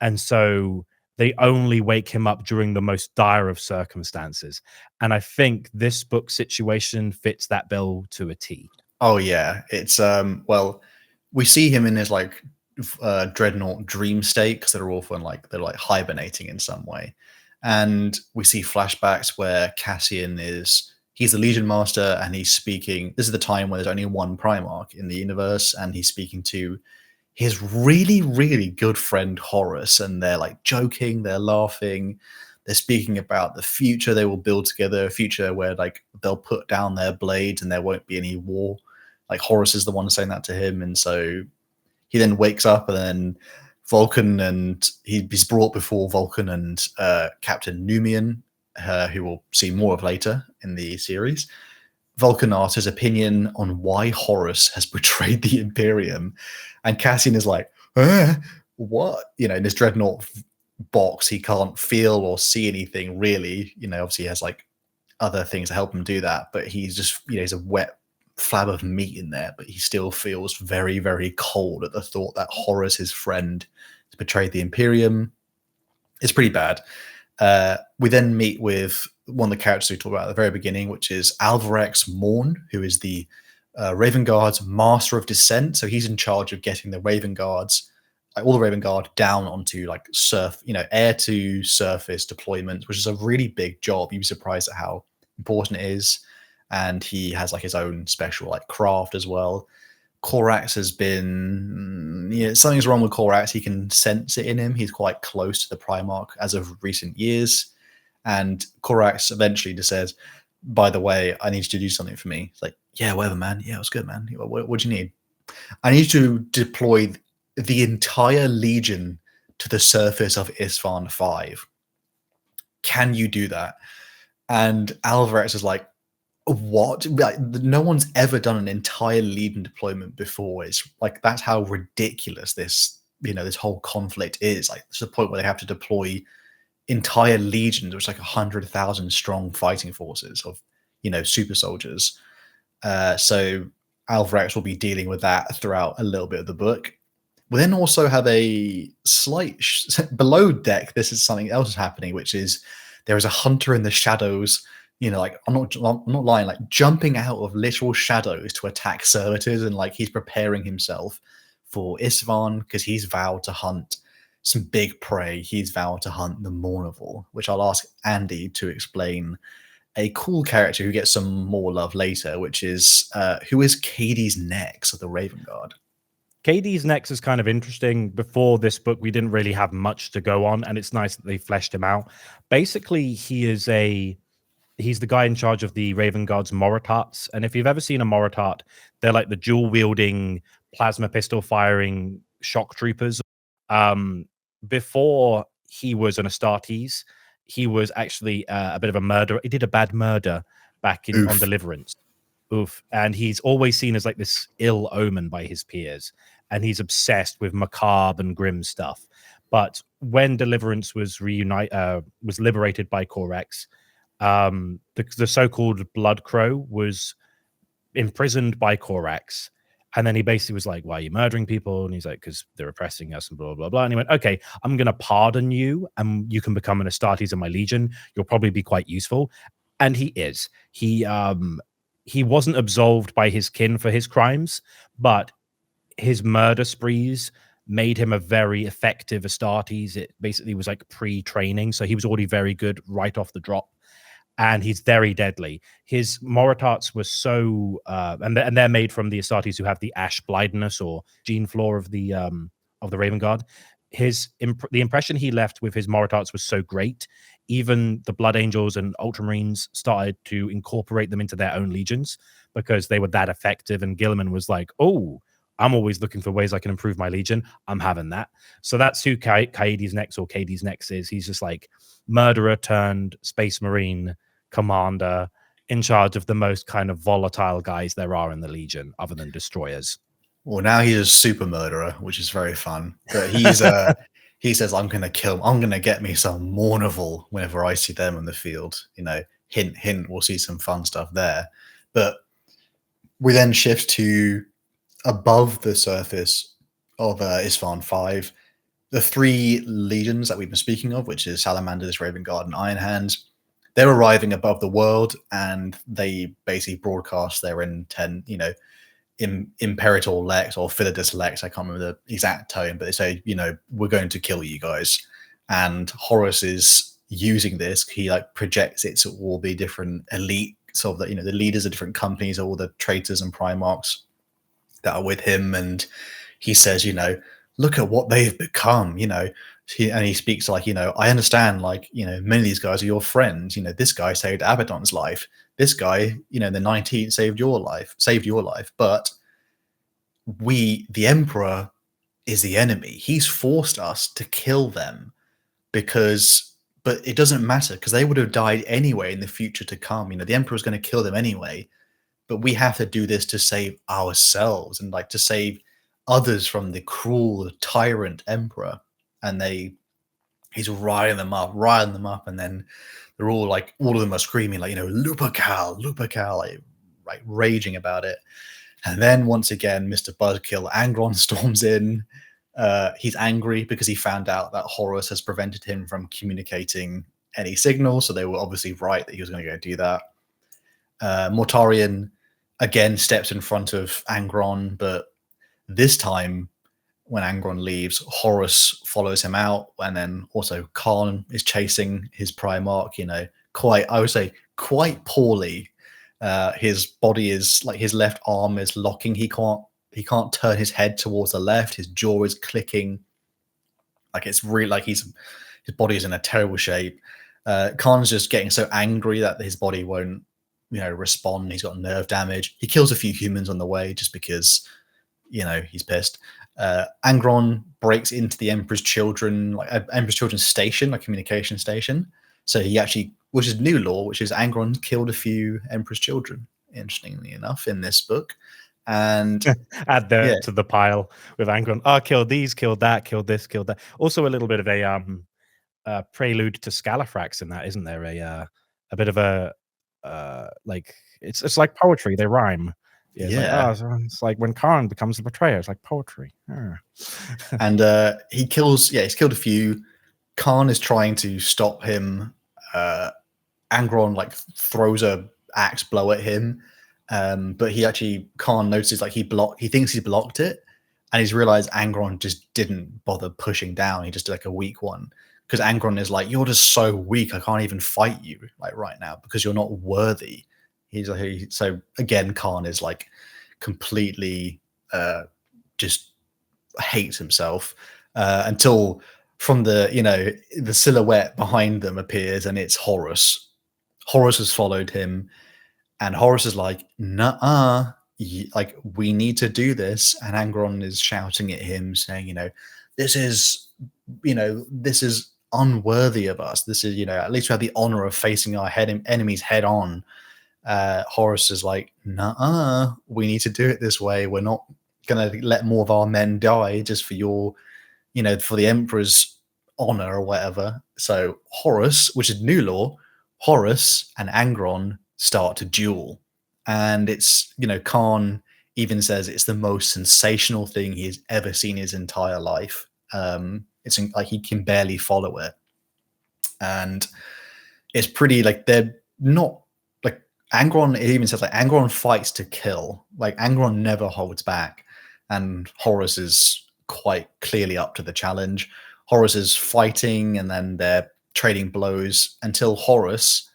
S2: And so they only wake him up during the most dire of circumstances. And I think this book situation fits that bill to a T.
S1: Oh yeah, it's well, we see him in his like dreadnought dream state, because they're often like they're like hibernating in some way, and we see flashbacks where Cassian he's the Legion Master, and he's speaking. This is the time where there's only one Primarch in the universe, and he's speaking to his really, really good friend Horus, and they're like joking, they're laughing, they're speaking about the future they will build together, a future where like they'll put down their blades and there won't be any war. Like Horus is the one saying that to him, and so he then wakes up, and then Vulcan, and he's brought before Vulcan and Captain Numian, who we'll see more of later in the series. Vulcan asks his opinion on why Horus has betrayed the Imperium, and Cassian is like, what? In his dreadnought box, he can't feel or see anything really. Obviously he has like other things to help him do that, but he's just, he's a wet flab of meat in there, but he still feels very, very cold at the thought that Horus, his friend, has betrayed the Imperium. It's pretty bad. We then meet with one of the characters we talked about at the very beginning, which is Alvarex Morn, who is the Raven Guard's Master of Descent. So he's in charge of getting the Raven Guards, all the Raven Guard, down onto like air to surface deployments, which is a really big job. You'd be surprised at how important it is. And he has like his own special like craft as well. Corax has been, something's wrong with Corax. He can sense it in him. He's quite close to the Primarch as of recent years. And Corax eventually just says, by the way, I need you to do something for me. It's like, yeah, whatever, man. Yeah, it was good, man. What do you need? I need you to deploy the entire Legion to the surface of Isfahan 5. Can you do that? And Alvarex is like, what? Like, no one's ever done an entire Legion deployment before. It's like, that's how ridiculous this whole conflict is. Like, to the point where they have to deploy entire legions, which is like 100,000 strong fighting forces of super soldiers. So Alvarex will be dealing with that throughout a little bit of the book. We then also have a slight below deck. This is something else is happening, which is there is a hunter in the shadows. Like I'm not lying, like jumping out of literal shadows to attack servitors, and like he's preparing himself for Isfahan because he's vowed to hunt some big prey. He's vowed to hunt the Mournival, which I'll ask Andy to explain. A cool character who gets some more love later, which is who is Cadi's Nex of the Raven Guard.
S2: Cadi's Nex is kind of interesting. Before this book, we didn't really have much to go on, and it's nice that they fleshed him out. Basically, he's the guy in charge of the Raven Guard's Moritarts. And if you've ever seen a Moritart, they're like the dual-wielding, plasma pistol firing shock troopers. Before he was an Astartes, he was actually a bit of a murderer. He did a bad murder back on Deliverance. Oof. And he's always seen as like this ill omen by his peers. And he's obsessed with macabre and grim stuff. But when Deliverance was liberated by Corax, the so-called Blood Crow was imprisoned by Corax. And then he basically was like, why are you murdering people? And he's like, because they're oppressing us and blah, blah, blah. And he went, okay, I'm going to pardon you and you can become an Astartes in my legion. You'll probably be quite useful. And he is. He wasn't absolved by his kin for his crimes, but his murder sprees made him a very effective Astartes. It basically was like pre-training, so he was already very good right off the drop, and he's very deadly. His Moritarts were so, and they're made from the Astartes who have the ash blindness or gene flaw of the Raven Guard. The impression he left with his Moritarts was so great. Even the Blood Angels and Ultramarines started to incorporate them into their own legions because they were that effective. And Gilliman was like, "Oh, I'm always looking for ways I can improve my legion. I'm having that." So that's who Kaedy's next, or Kaedy's next, is. He's just like murderer turned Space Marine commander in charge of the most kind of volatile guys there are in the Legion, other than destroyers.
S1: Well, now he's a super murderer, which is very fun. But he says, "I'm going to kill. I'm going to get me some Mournival whenever I see them in the field." You know, hint, hint. We'll see some fun stuff there. But we then shift to above the surface of Isfahan 5, the 3 legions that we've been speaking of, which is Salamanders, Raven Guard, and Iron Hands. They're arriving above the world, and they basically broadcast their intent, you know, Imperator Lex or Philidus Lex, I can't remember the exact tone, but they say, you know, we're going to kill you guys. And Horus is using this. He like projects it to all the different elite, so that, you know, the leaders of different companies, all the traitors and primarchs that are with him. And he says, you know, look at what they've become, you know. And he speaks like, you know, I understand, like, you know, many of these guys are your friends. You know, this guy saved Abaddon's life. This guy, you know, in the 19th saved your life. But the Emperor is the enemy. He's forced us to kill them but it doesn't matter, because they would have died anyway in the future to come. You know, the Emperor's going to kill them anyway, but we have to do this to save ourselves and like to save others from the cruel tyrant Emperor. And he's riling them up, and then they're all like, all of them are screaming like, you know, Lupercal, like raging about it. And then once again, Mr. Buzzkill Angron storms in. He's angry because he found out that Horus has prevented him from communicating any signal, so they were obviously right that he was going to go do that. Mortarion again steps in front of Angron, but this time when Angron leaves, Horus follows him out, and then also Khan is chasing his Primarch, you know, I would say quite poorly. His body is like, his left arm is locking. He can't turn his head towards the left. His jaw is clicking. Like, it's really like his body is in a terrible shape. Khan's just getting so angry that his body won't, you know, respond. He's got nerve damage. He kills a few humans on the way just because, you know, he's pissed. Angron breaks into the Emperor's Children, like Emperor's Children's station, like communication station. So he actually, which is new lore, which is Angron killed a few Emperor's Children, interestingly enough, in this book. And
S2: add that to the pile with Angron. Oh, killed these, killed that, killed this, killed that. Also a little bit of a prelude to Scalafrax in that, isn't there? A bit of a like, it's like poetry. They rhyme.
S1: Yeah.
S2: It's like when Khan becomes the betrayer. It's like poetry.
S1: And he's killed a few. Khan is trying to stop him. Angron like throws a axe blow at him, but Khan notices like he thinks he blocked it, and he's realized Angron just didn't bother pushing down. He just did like a weak one, because Angron is like, you're just so weak, I can't even fight you like right now because you're not worthy. He's like, so again, Khan is like completely just hates himself until from the, you know, the silhouette behind them appears, and it's Horus. Horus has followed him, and Horus is like, "Nuh-uh, like we need to do this." And Angron is shouting at him, saying, "You know, this is unworthy of us. This is, you know, at least we have the honor of facing our enemies head on." Horus is like, "Nuh-uh, we need to do it this way. We're not gonna let more of our men die just for your, you know, for the Emperor's honor or whatever." So Horus, which is new lore, Horus and Angron start to duel, and it's, you know, Khan even says it's the most sensational thing he's ever seen in his entire life. It's like he can barely follow it, and it's pretty like they're not Angron, it even says like Angron fights to kill. Like Angron never holds back, and Horus is quite clearly up to the challenge. Horus is fighting, and then they're trading blows until Horus,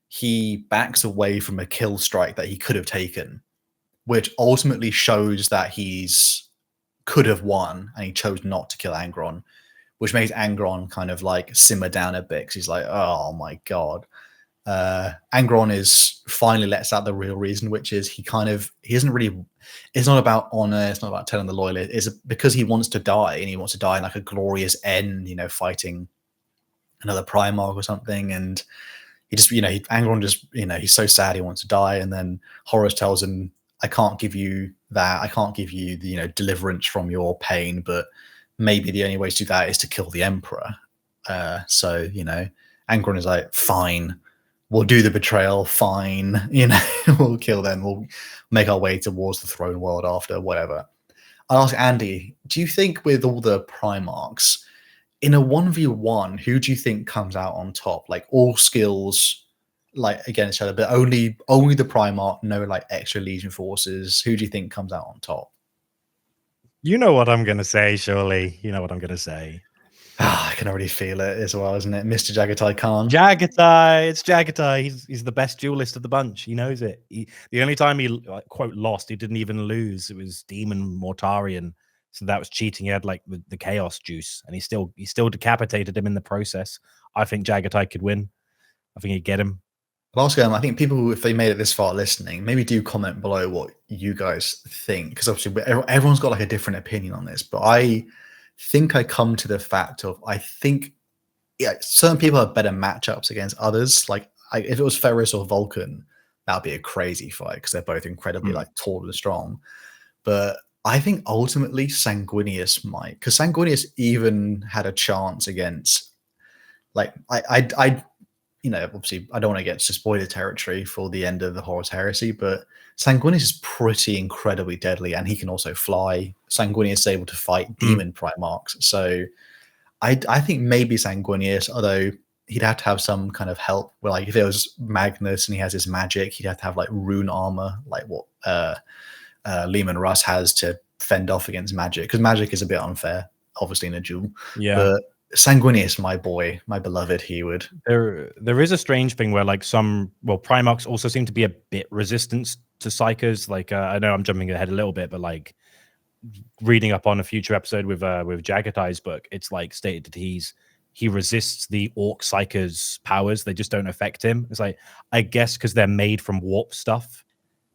S1: he backs away from a kill strike that he could have taken, which ultimately shows that he's could have won, and he chose not to kill Angron, which makes Angron kind of like simmer down a bit because he's like, oh my god. Angron is finally lets out the real reason, which is he isn't really, it's not about honor, it's not about telling the loyalist, it's because he wants to die, and he wants to die in like a glorious end, fighting another Primarch or something. And he just, Angron just, he's so sad he wants to die. And then Horus tells him, I can't give you that. I can't give you the, deliverance from your pain, but maybe the only way to do that is to kill the Emperor. So, Angron is like, fine, we'll do the betrayal, fine, we'll kill them, we'll make our way towards the throne world after, whatever. I'll ask Andy, do you think with all the Primarchs, in a 1v1, who do you think comes out on top? Like all skills, like against each other, but only the Primarch, no like extra Legion forces. Who do you think comes out on top?
S2: You know what I'm going to say, surely. You know what I'm going to say.
S1: I can already feel it as well, isn't it? Mr. Jagatai Khan.
S2: Jagatai, it's Jagatai. He's the best duelist of the bunch. He knows it. The only time he, quote, lost, he didn't even lose. It was Demon Mortarion. So that was cheating. He had like the chaos juice, and he still decapitated him in the process. I think Jagatai could win. I think he'd get him.
S1: Last game, I think people, if they made it this far listening, maybe do comment below what you guys think, because obviously everyone's got like a different opinion on this. But I think I come to the fact of I think certain people have better matchups against others. Like if it was Ferris or Vulcan, that'd be a crazy fight because they're both incredibly like tall and strong. But I think ultimately Sanguinius might, because Sanguinius even had a chance against, like, obviously I don't want to get to spoiler territory for the end of the Horus Heresy, but Sanguinius is pretty incredibly deadly, and he can also fly. Sanguinius is able to fight demon Primarchs. So I think maybe Sanguinius, although he'd have to have some kind of help. Where like if it was Magnus and he has his magic, he'd have to have like rune armor, like what Lehman Russ has to fend off against magic, because magic is a bit unfair, obviously, in a duel.
S2: Yeah.
S1: But Sanguinius, my boy, my beloved, he would.
S2: There is a strange thing where like Primarchs also seem to be a bit resistant to Psychers. Like I know I'm jumping ahead a little bit, but like reading up on a future episode with Jagatai's book, it's like stated that he resists the Orc Psychers' powers. They just don't affect him. It's like, I guess because they're made from warp stuff,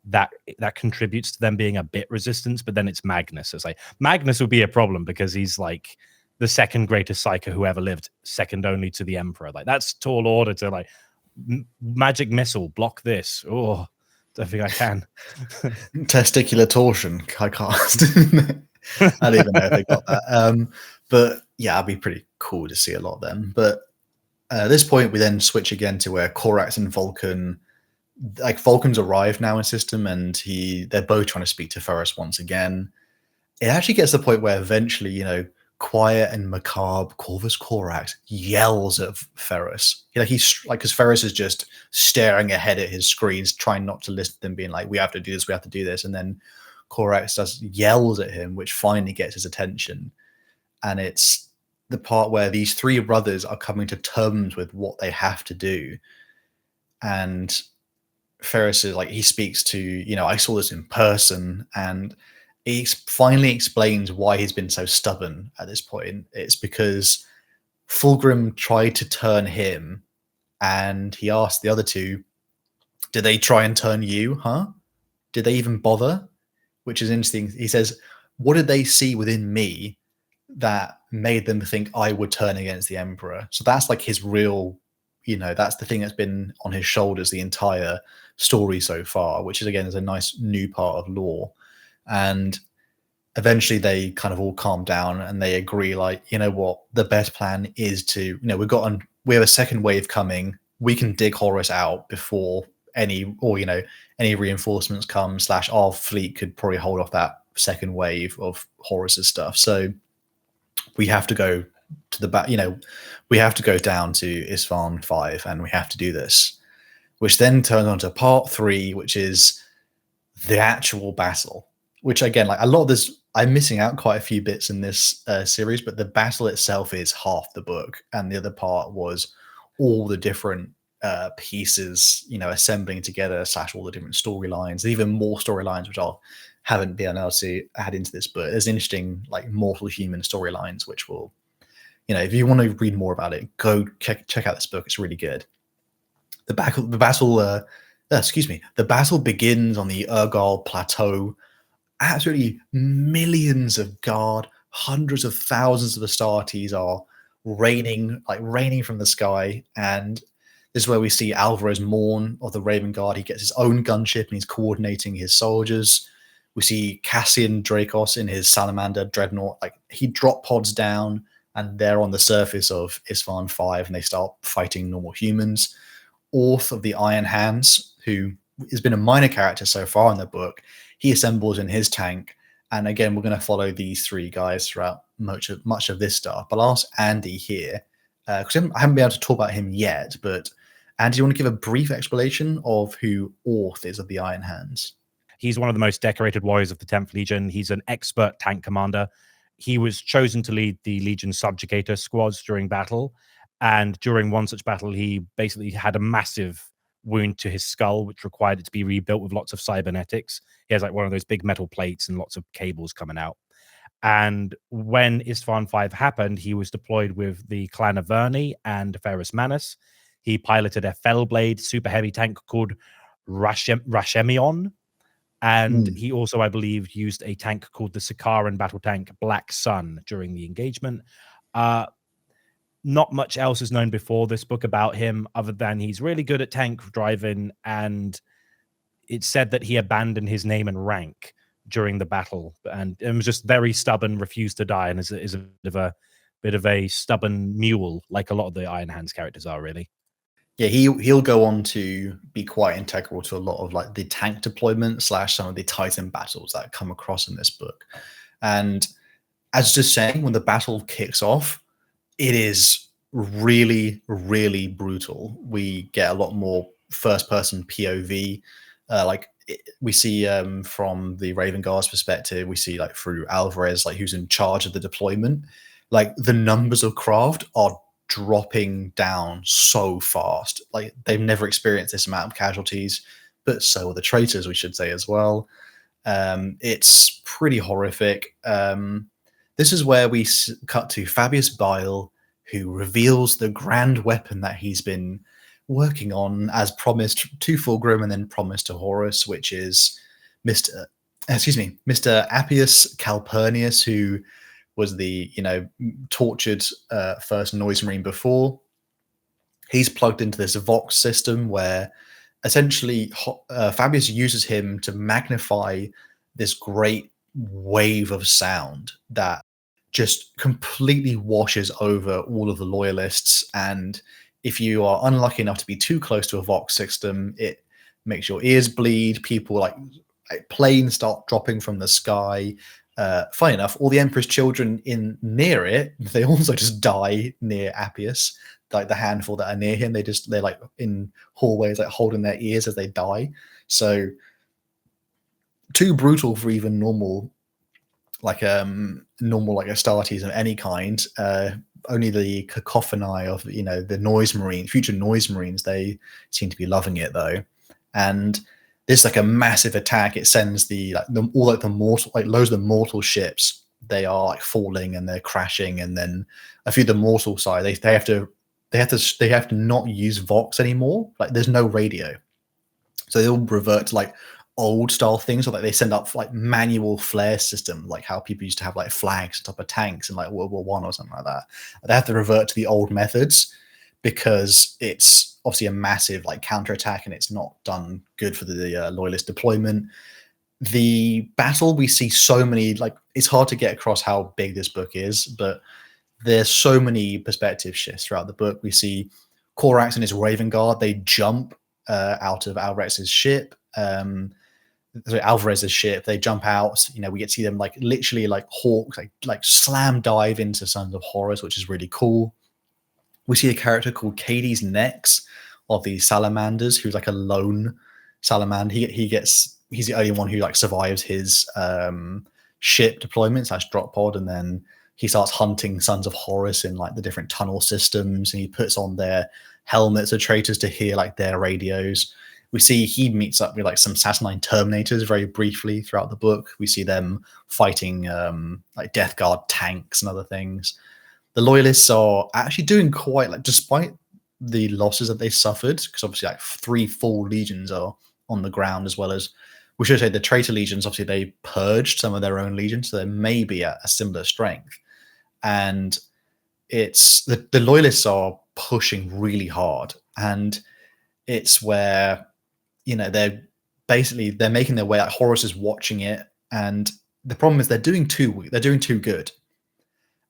S2: that contributes to them being a bit resistant. But then it's Magnus. It's like Magnus would be a problem because he's like the second greatest Psyker who ever lived, second only to the Emperor. Like that's tall order to like magic missile, block this. Oh, don't think I can.
S1: Testicular torsion. I cast. I don't even know if they got that. But yeah, it'd be pretty cool to see a lot of them. But at this point, we then switch again to where Korax and Vulcan, like Vulcan's arrived now in system, and they're both trying to speak to Ferris once again. It actually gets to the point where eventually, quiet and macabre Corvus Corax yells at Ferris. He's like, because Ferris is just staring ahead at his screens, trying not to listen to them, being like, we have to do this, we have to do this. And then Corax just yells at him, which finally gets his attention. And it's the part where these three brothers are coming to terms with what they have to do. And Ferris is like, he speaks to, I saw this in person, and he finally explains why he's been so stubborn at this point. It's because Fulgrim tried to turn him, and he asked the other two, did they try and turn you, huh? Did they even bother? Which is interesting. He says, what did they see within me that made them think I would turn against the Emperor? So that's like his real, that's the thing that's been on his shoulders the entire story so far, which is, again, is a nice new part of lore. And eventually they kind of all calm down and they agree, like, you know what, the best plan is to, we have a second wave coming. We can dig Horus out before any reinforcements come, / our fleet could probably hold off that second wave of Horus's stuff. So we have to go to the back, we have to go down to Isfahan 5, and we have to do this. which then turns on to part 3, which is the actual battle. Which again, like a lot of this, I'm missing out quite a few bits in this series, but the battle itself is half the book, and the other part was all the different pieces, assembling together, / all the different storylines, even more storylines which I haven't been able to add into this book. There's interesting like mortal human storylines which will, if you want to read more about it, go check out this book. It's really good. The battle begins on the Urgal Plateau. Absolutely millions of guard, hundreds of thousands of Astartes are raining from the sky, and this is where we see Alvarez Morn of the Raven Guard. He gets his own gunship and he's coordinating his soldiers. We see Cassian Dracos in his Salamander Dreadnought. Like, he drop pods down and they're on the surface of Isfahan 5 and they start fighting normal humans. Orth of the Iron Hands, who has been a minor character so far in the book, he assembles in his tank. And again, we're going to follow these 3 guys throughout much of this stuff. But I'll ask Andy here, because I haven't been able to talk about him yet, but Andy, do you want to give a brief explanation of who Orth is of the Iron Hands?
S2: He's one of the most decorated warriors of the 10th Legion. He's an expert tank commander. He was chosen to lead the Legion subjugator squads during battle. And during one such battle, he basically had a massive wound to his skull, which required it to be rebuilt with lots of cybernetics. He has like one of those big metal plates and lots of cables coming out. And when Isfahan 5 happened, he was deployed with the Clan of Verni and Ferrus Manus. He piloted a Fellblade super heavy tank called Rashemion. And he also, I believe, used a tank called the Sikaran battle tank Black Sun during the engagement. Not much else is known before this book about him, other than he's really good at tank driving, and it's said that he abandoned his name and rank during the battle, and was just very stubborn, refused to die, and is a bit of a stubborn mule, like a lot of the Iron Hands characters are, really.
S1: Yeah, he'll go on to be quite integral to a lot of like the tank deployment / some of the Titan battles that come across in this book. And as just saying, when the battle kicks off, it is really, really brutal. We get a lot more first-person POV. We see from the Raven Guard's perspective, we see like through Alvarez, like who's in charge of the deployment. Like the numbers of craft are dropping down so fast. Like they've never experienced this amount of casualties, but so are the traitors, we should say as well. It's pretty horrific. This is where we cut to Fabius Bile, who reveals the grand weapon that he's been working on as promised to Fulgrim and then promised to Horus, which is Mr. Appius Calpurnius, who was the tortured first Noise Marine before. He's plugged into this Vox system where essentially Fabius uses him to magnify this great wave of sound that just completely washes over all of the loyalists. And if you are unlucky enough to be too close to a Vox system, it makes your ears bleed. People like planes start dropping from the sky. Funny enough, all the Emperor's children in near it, they also just die near Appius. Like the handful that are near him, they're like in hallways, like holding their ears as they die. So too brutal for even normal Astartes of any kind. Only the cacophony of the Noise Marine, future Noise Marines, they seem to be loving it though. And this like a massive attack. It sends loads of the mortal ships. They are like falling and they're crashing, and then a few of the mortal side, they have to not use Vox anymore. Like there's no radio, so they'll revert to like old style things, or like they send up like manual flare system, like how people used to have like flags on top of tanks in like World War I or something like that. They have to revert to the old methods because it's obviously a massive like counterattack and it's not done good for the loyalist deployment. The battle, we see so many, like it's hard to get across how big this book is, but there's so many perspective shifts throughout the book. We see Corax and his Raven Guard, they jump out of Alvarez's ship. Alvarez's ship, they jump out. We get to see them like literally like hawks, like slam dive into Sons of Horus, which is really cool. We see a character called Cades Nex of the salamanders, who's like a lone salamander. He's the only one who like survives his ship deployment / drop pod, and then he starts hunting Sons of Horus in like the different tunnel systems, and he puts on their helmets of traitors to hear like their radios. We see he meets up with like some Saturnine Terminators very briefly throughout the book. We see them fighting like Death Guard tanks and other things. The Loyalists are actually doing quite, like, despite the losses that they suffered, because obviously like 3 full legions are on the ground, as well as, we should say, the traitor legions, obviously they purged some of their own legions, so they may be at a similar strength. And it's the Loyalists are pushing really hard, and it's where, you know, they're making their way. Like, Horus is watching it, and the problem is they're doing too good.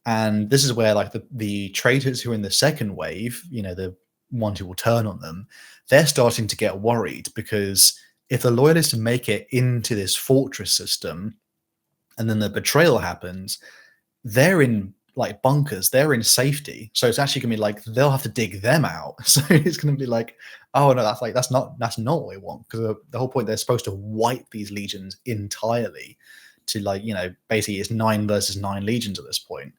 S1: And this is where like the traitors who are in the second wave, you know, the ones who will turn on them, they're starting to get worried, because if the Loyalists make it into this fortress system and then the betrayal happens, they're in like bunkers, they're in safety. So it's actually gonna be like they'll have to dig them out. So it's gonna be like, oh no, that's not what we want, because the whole point, they're supposed to wipe these legions entirely to, like, you know, basically it's 9 versus 9 legions at this point,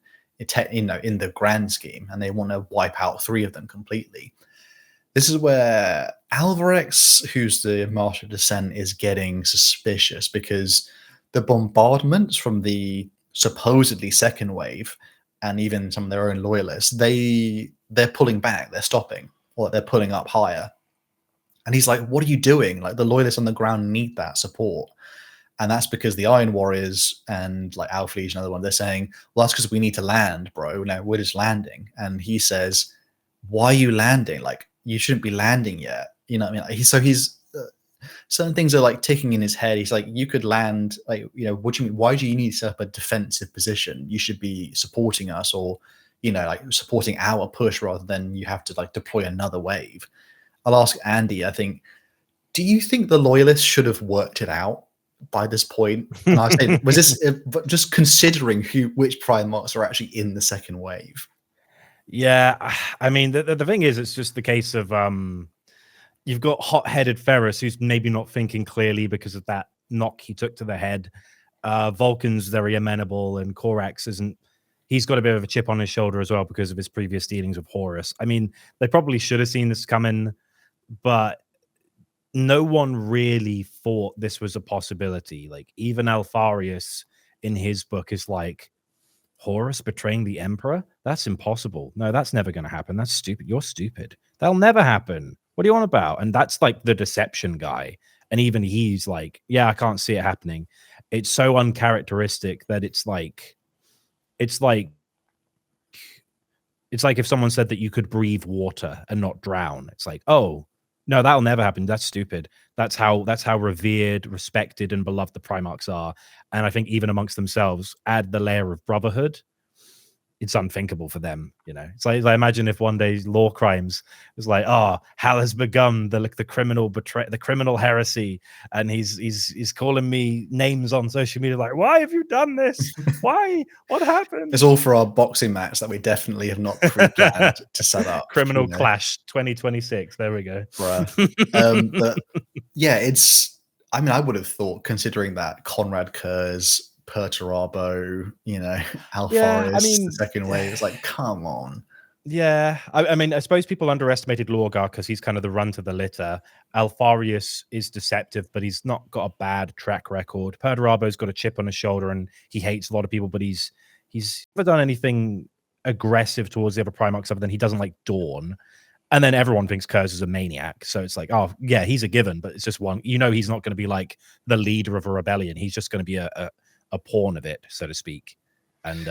S1: you know, in the grand scheme, and they want to wipe out 3 of them completely. This is where Alvarex, who's the Master of Descent, is getting suspicious, because the bombardments from the supposedly second wave, and even some of their own Loyalists, they're pulling back, they're stopping, or they're pulling up higher. And he's like, what are you doing? Like, the Loyalists on the ground need that support. And that's because the Iron Warriors and like Alpha Legion, another one, they're saying, well, that's because we need to land, bro. No, we're just landing. And he says, why are you landing? Like, you shouldn't be landing yet. You know what I mean? He's certain things are like ticking in his head. He's like, you could land, like, you know, what do you mean? Why do you need to set up a defensive position? You should be supporting us, or, you know, like supporting our push, rather than you have to like deploy another wave. I'll ask Andy, I think, do you think the Loyalists should have worked it out by this point? And I say, was this just considering which Primarchs are actually in the second wave?
S2: Yeah, I mean, the thing is, it's just the case of you've got hot-headed Ferrus, who's maybe not thinking clearly because of that knock he took to the head. Vulcan's very amenable, and Corax isn't. He's got a bit of a chip on his shoulder as well because of his previous dealings with Horus. I mean, they probably should have seen this coming, but no one really thought this was a possibility. Like, even Alfarius in his book is like, Horus betraying the Emperor? That's impossible. No, that's never going to happen. That's stupid. You're stupid. That'll never happen. What do you want about? And that's like the deception guy. And even he's like, yeah, I can't see it happening. It's so uncharacteristic that it's like if someone said that you could breathe water and not drown. It's like, oh, no, that'll never happen. That's stupid. That's how revered, respected, and beloved the Primarchs are. And I think even amongst themselves, add the layer of brotherhood, it's unthinkable for them. You know, it's like, I imagine if one day Law Crimes was like, oh, Hal has begun the criminal heresy, and he's calling me names on social media like, why have you done this? Why? What happened?
S1: It's all for our boxing match that we definitely have not pre-planned to set up.
S2: Criminal Clash 2026. There we go.
S1: But yeah, I mean, I would have thought, considering that Conrad Kurz, Perturabo, you know, Alfarius, the second wave, it's like, come on.
S2: Yeah, I mean, I suppose people underestimated Lorgar because he's kind of the run to the litter. Alfarius is deceptive, but he's not got a bad track record. Perdurabo's got a chip on his shoulder, and he hates a lot of people, but he's never done anything aggressive towards the other Primarchs other than he doesn't like Dawn. And then everyone thinks Kurz is a maniac. So it's like, oh, yeah, he's a given, but it's just one. You know, he's not going to be like the leader of a rebellion. He's just going to be a pawn of it, so to speak. And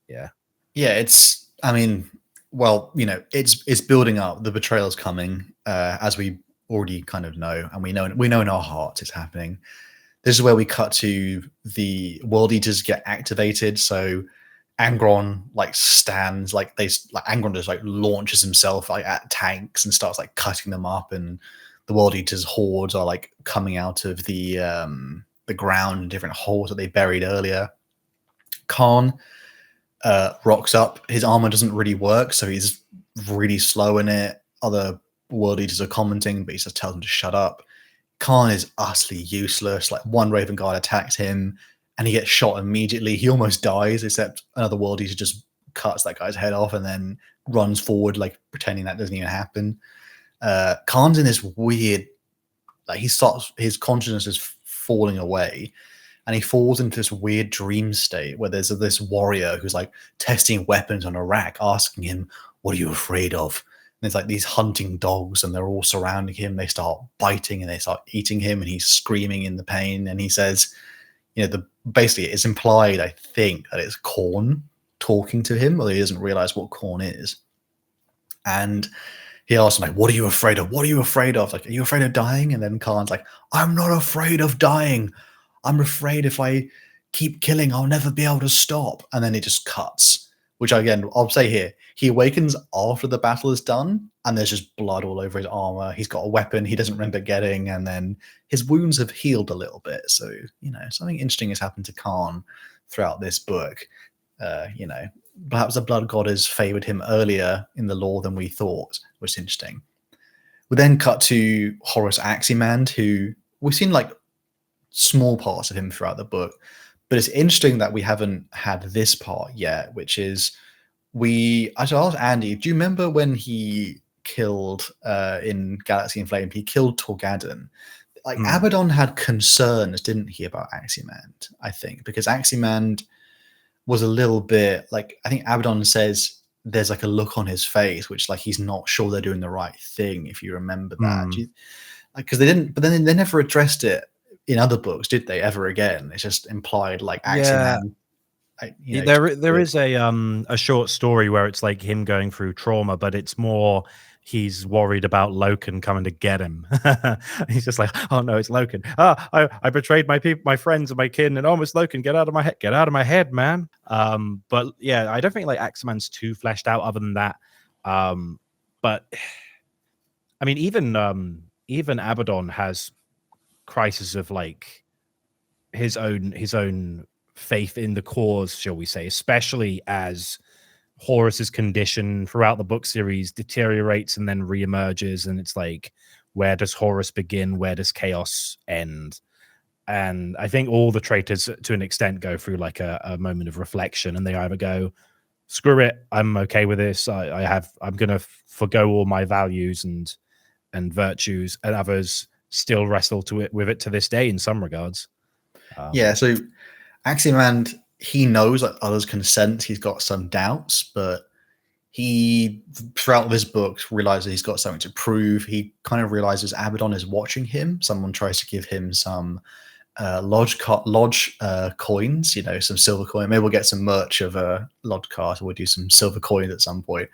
S2: yeah, it's, I mean, well, you know, it's building up. The betrayal's coming, as we already kind of know, and we know in our hearts it's happening. This is where we cut to the World Eaters get activated. So Angron like stands, like Angron just like launches himself like at tanks and starts like cutting them up, and the World Eaters hordes are like coming out of the ground in different holes that they buried earlier. Khan rocks up. His armor doesn't really work, so he's really slow in it. Other
S1: world eaters are commenting, but he just tells them to shut up. Khan is utterly useless. Like, one Raven Guard attacks him and he gets shot immediately. He almost dies, except another world eater just cuts that guy's head off and then runs forward, like pretending that doesn't even happen. Khan's in this weird, like, his consciousness is falling away, and he falls into this weird dream state where there's this warrior who's like testing weapons on a rack, asking him, "What are you afraid of?" And there's like these hunting dogs, and they're all surrounding him. They start biting and they start eating him, and he's screaming in the pain. And he says, basically it's implied, I think, that it's Khorne talking to him, although he doesn't realize what Khorne is. And he asks him, like, "What are you afraid of? What are you afraid of? Like, are you afraid of dying?" And then Khan's like, "I'm not afraid of dying. I'm afraid if I keep killing, I'll never be able to stop." And then it just cuts. Which, again, I'll say here, he awakens after the battle is done, and there's just blood all over his armor. He's got a weapon he doesn't remember getting, and then his wounds have healed a little bit. So, something interesting has happened to Khan throughout this book. Perhaps the blood god has favored him earlier in the lore than we thought, which is interesting. We then cut to Horus Aximand, who we've seen like small parts of him throughout the book. But it's interesting that we haven't had this part yet, which is I should ask Andy, do you remember when he killed in Galaxy in Flame, he killed Torgadon? Like, Abaddon had concerns, didn't he, about Aximand, I think, because Aximand was a little bit like, I think Abaddon says there's like a look on his face, which like he's not sure they're doing the right thing, if you remember that. Because they didn't, but then they never addressed it in other books, did they, ever again? It's just implied, like, Aximand.
S2: There is a short story where it's like him going through trauma, but it's more he's worried about Loken coming to get him. He's just like, "Oh no, it's Loken. I betrayed my friends and my kin, and it's Loken. Get out of my head, man." But yeah, I don't think like Aximand's too fleshed out other than that. But I mean, even Abaddon has crisis of like his own faith in the cause, shall we say, especially as Horus's condition throughout the book series deteriorates and then reemerges, and it's like, where does Horus begin? Where does chaos end? And I think all the traitors, to an extent, go through like a moment of reflection, and they either go, "Screw it, I'm okay with this. I'm gonna forgo all my values and virtues," and others still wrestle with it to this day in some regards.
S1: So Aximand, he knows that others can sense he's got some doubts, but he, throughout this book, realizes he's got something to prove. He kind of realizes Abaddon is watching him. Someone tries to give him some lodge coins, some silver coin. Maybe we'll get some merch of a lodge cart, or we'll do some silver coins at some point.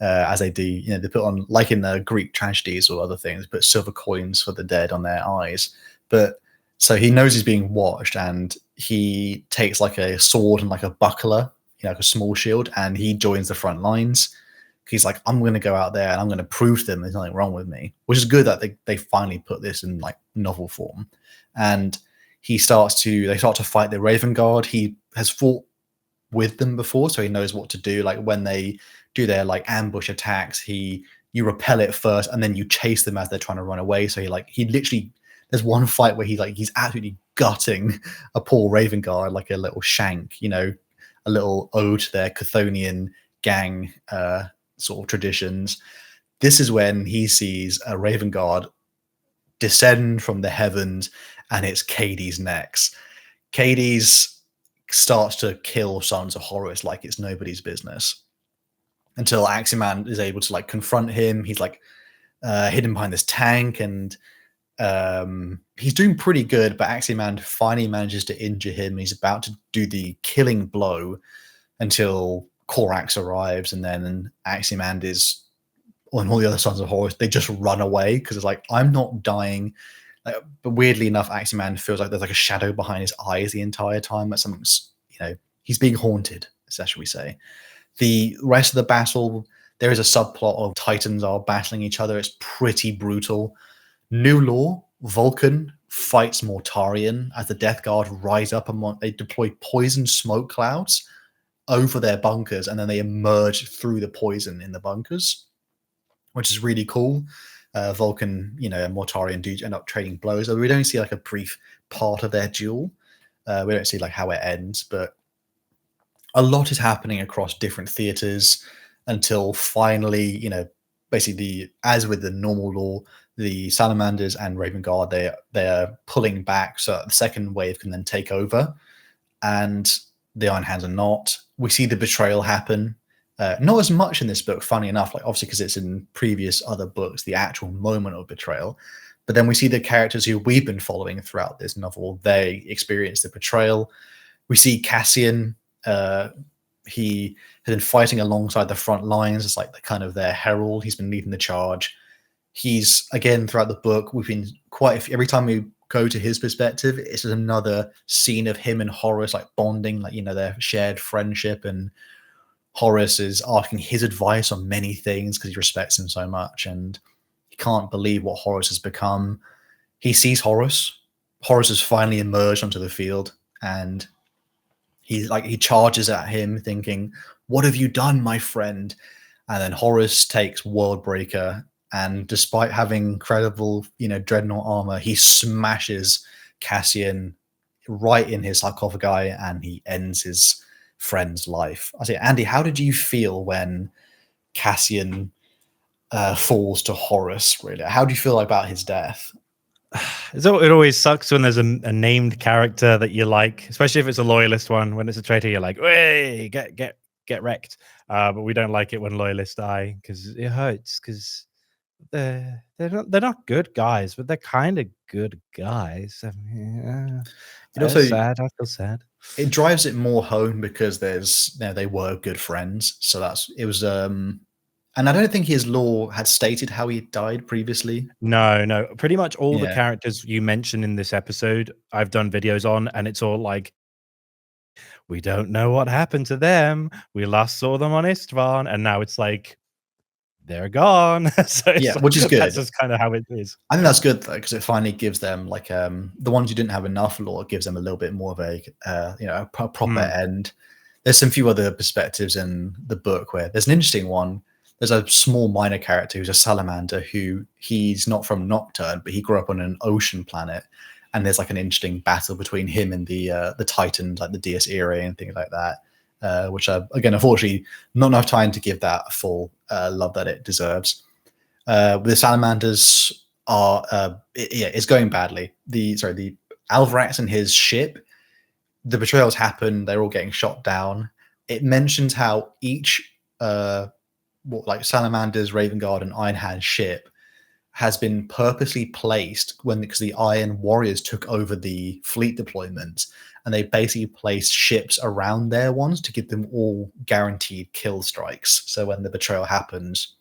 S1: As they do, they put on, like in the Greek tragedies or other things, put silver coins for the dead on their eyes. But so he knows he's being watched, and he takes like a sword and like a buckler, like a small shield, and he joins the front lines. He's like, "I'm going to go out there and I'm going to prove to them there's nothing wrong with me," which is good that they finally put this in like novel form. And they start to fight the Raven Guard. He has fought with them before, so he knows what to do. Like, when they do their like ambush attacks, you repel it first and then you chase them as they're trying to run away. So he literally, there's one fight where he's absolutely gutting a poor Raven Guard like a little shank, a little ode to their Chthonian gang sort of traditions. This is when he sees a Raven Guard descend from the heavens, and it's Cades next. Cades starts to kill Sons of Horus like it's nobody's business, until Aximand is able to like confront him. He's like hidden behind this tank, and he's doing pretty good, but Aximand finally manages to injure him. He's about to do the killing blow until Korax arrives, and then Aximand is, and all the other Sons of Horus, they just run away because it's like, "I'm not dying." But weirdly enough, Aximand feels like there's like a shadow behind his eyes the entire time. That something's, he's being haunted, shall we say. The rest of the battle, there is a subplot of Titans are battling each other. It's pretty brutal. New lore, Vulcan fights Mortarion as the Death Guard rise up, and they deploy poison smoke clouds over their bunkers, and then they emerge through the poison in the bunkers, which is really cool. Vulcan, and Mortarion do end up trading blows. We don't see like a brief part of their duel. We don't see like how it ends, but a lot is happening across different theaters until finally, basically as with the normal law, the Salamanders and Raven Guard, they're pulling back so the second wave can then take over, and the Iron Hands are not. We see the betrayal happen. Not as much in this book, funny enough, like obviously because it's in previous other books, the actual moment of betrayal. But then we see the characters who we've been following throughout this novel, they experience the betrayal. We see Cassian. He has been fighting alongside the front lines as like the kind of their herald. He's been leading the charge. He's, again, throughout the book, we've been every time we go to his perspective, it's just another scene of him and Horus like bonding, like, their shared friendship, and Horus is asking his advice on many things because he respects him so much, and he can't believe what Horus has become. He sees Horus. Horus has finally emerged onto the field, and he charges at him thinking, "What have you done, my friend?" And then Horus takes Worldbreaker, and despite having incredible, dreadnought armor, he smashes Cassian right in his sarcophagi, and he ends his friend's life. I say, Andy, how did you feel when Cassian falls to Horus? Really, how do you feel about his death?
S2: It always sucks when there's a named character that you like, especially if it's a loyalist one. When it's a traitor, you're like, "Hey, get wrecked." But we don't like it when loyalists die because it hurts. Because they're not good guys, but they're kind of good guys. I mean, sad. I feel sad.
S1: It drives it more home because they were good friends. So it was. And I don't think his lore had stated how he died previously.
S2: No. Pretty much all the characters you mentioned in this episode, I've done videos on, and it's all like, we don't know what happened to them. We last saw them on Istvan, and now it's like, they're gone. So
S1: which is good.
S2: That's just kind of how it is.
S1: I think that's good though, because it finally gives them like the ones who didn't have enough lore, it gives them a little bit more of a proper end. There's some few other perspectives in the book where there's an interesting one. There's a small minor character who's a salamander who he's not from Nocturne, but he grew up on an ocean planet, and there's like an interesting battle between him and the Titans, like the Dies Irae and things like that, which are, again, unfortunately, not enough time to give that full love that it deserves. The salamanders it's going badly. The Alvarax and his ship, the betrayals happen. They're all getting shot down. It mentions how each Salamanders, Raven Guard, and Iron Hand ship has been purposely placed because the Iron Warriors took over the fleet deployment, and they basically placed ships around their ones to give them all guaranteed kill strikes. So when the betrayal happens,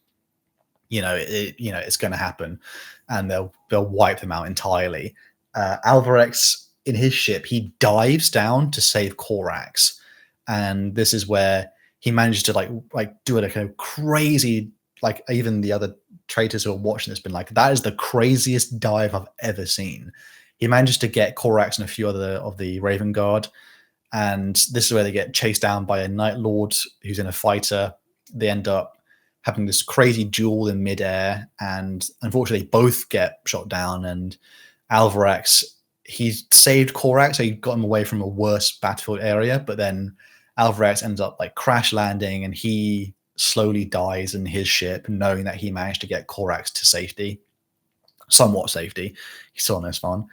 S1: it's going to happen, and they'll wipe them out entirely. Alvarex, in his ship, he dives down to save Corax, and this is where he manages to like do a kind of crazy, like even the other traitors who are watching this been like, that is the craziest dive I've ever seen. He manages to get Corax and a few other of the Raven Guard, and this is where they get chased down by a Night Lord who's in a fighter. They end up having this crazy duel in midair, and unfortunately both get shot down. And Alvarax, he saved Corax, so he got him away from a worse battlefield area, but then Alvarax ends up like crash landing, and he slowly dies in his ship, knowing that he managed to get Corax to safety, somewhat safety. He's still on his farm.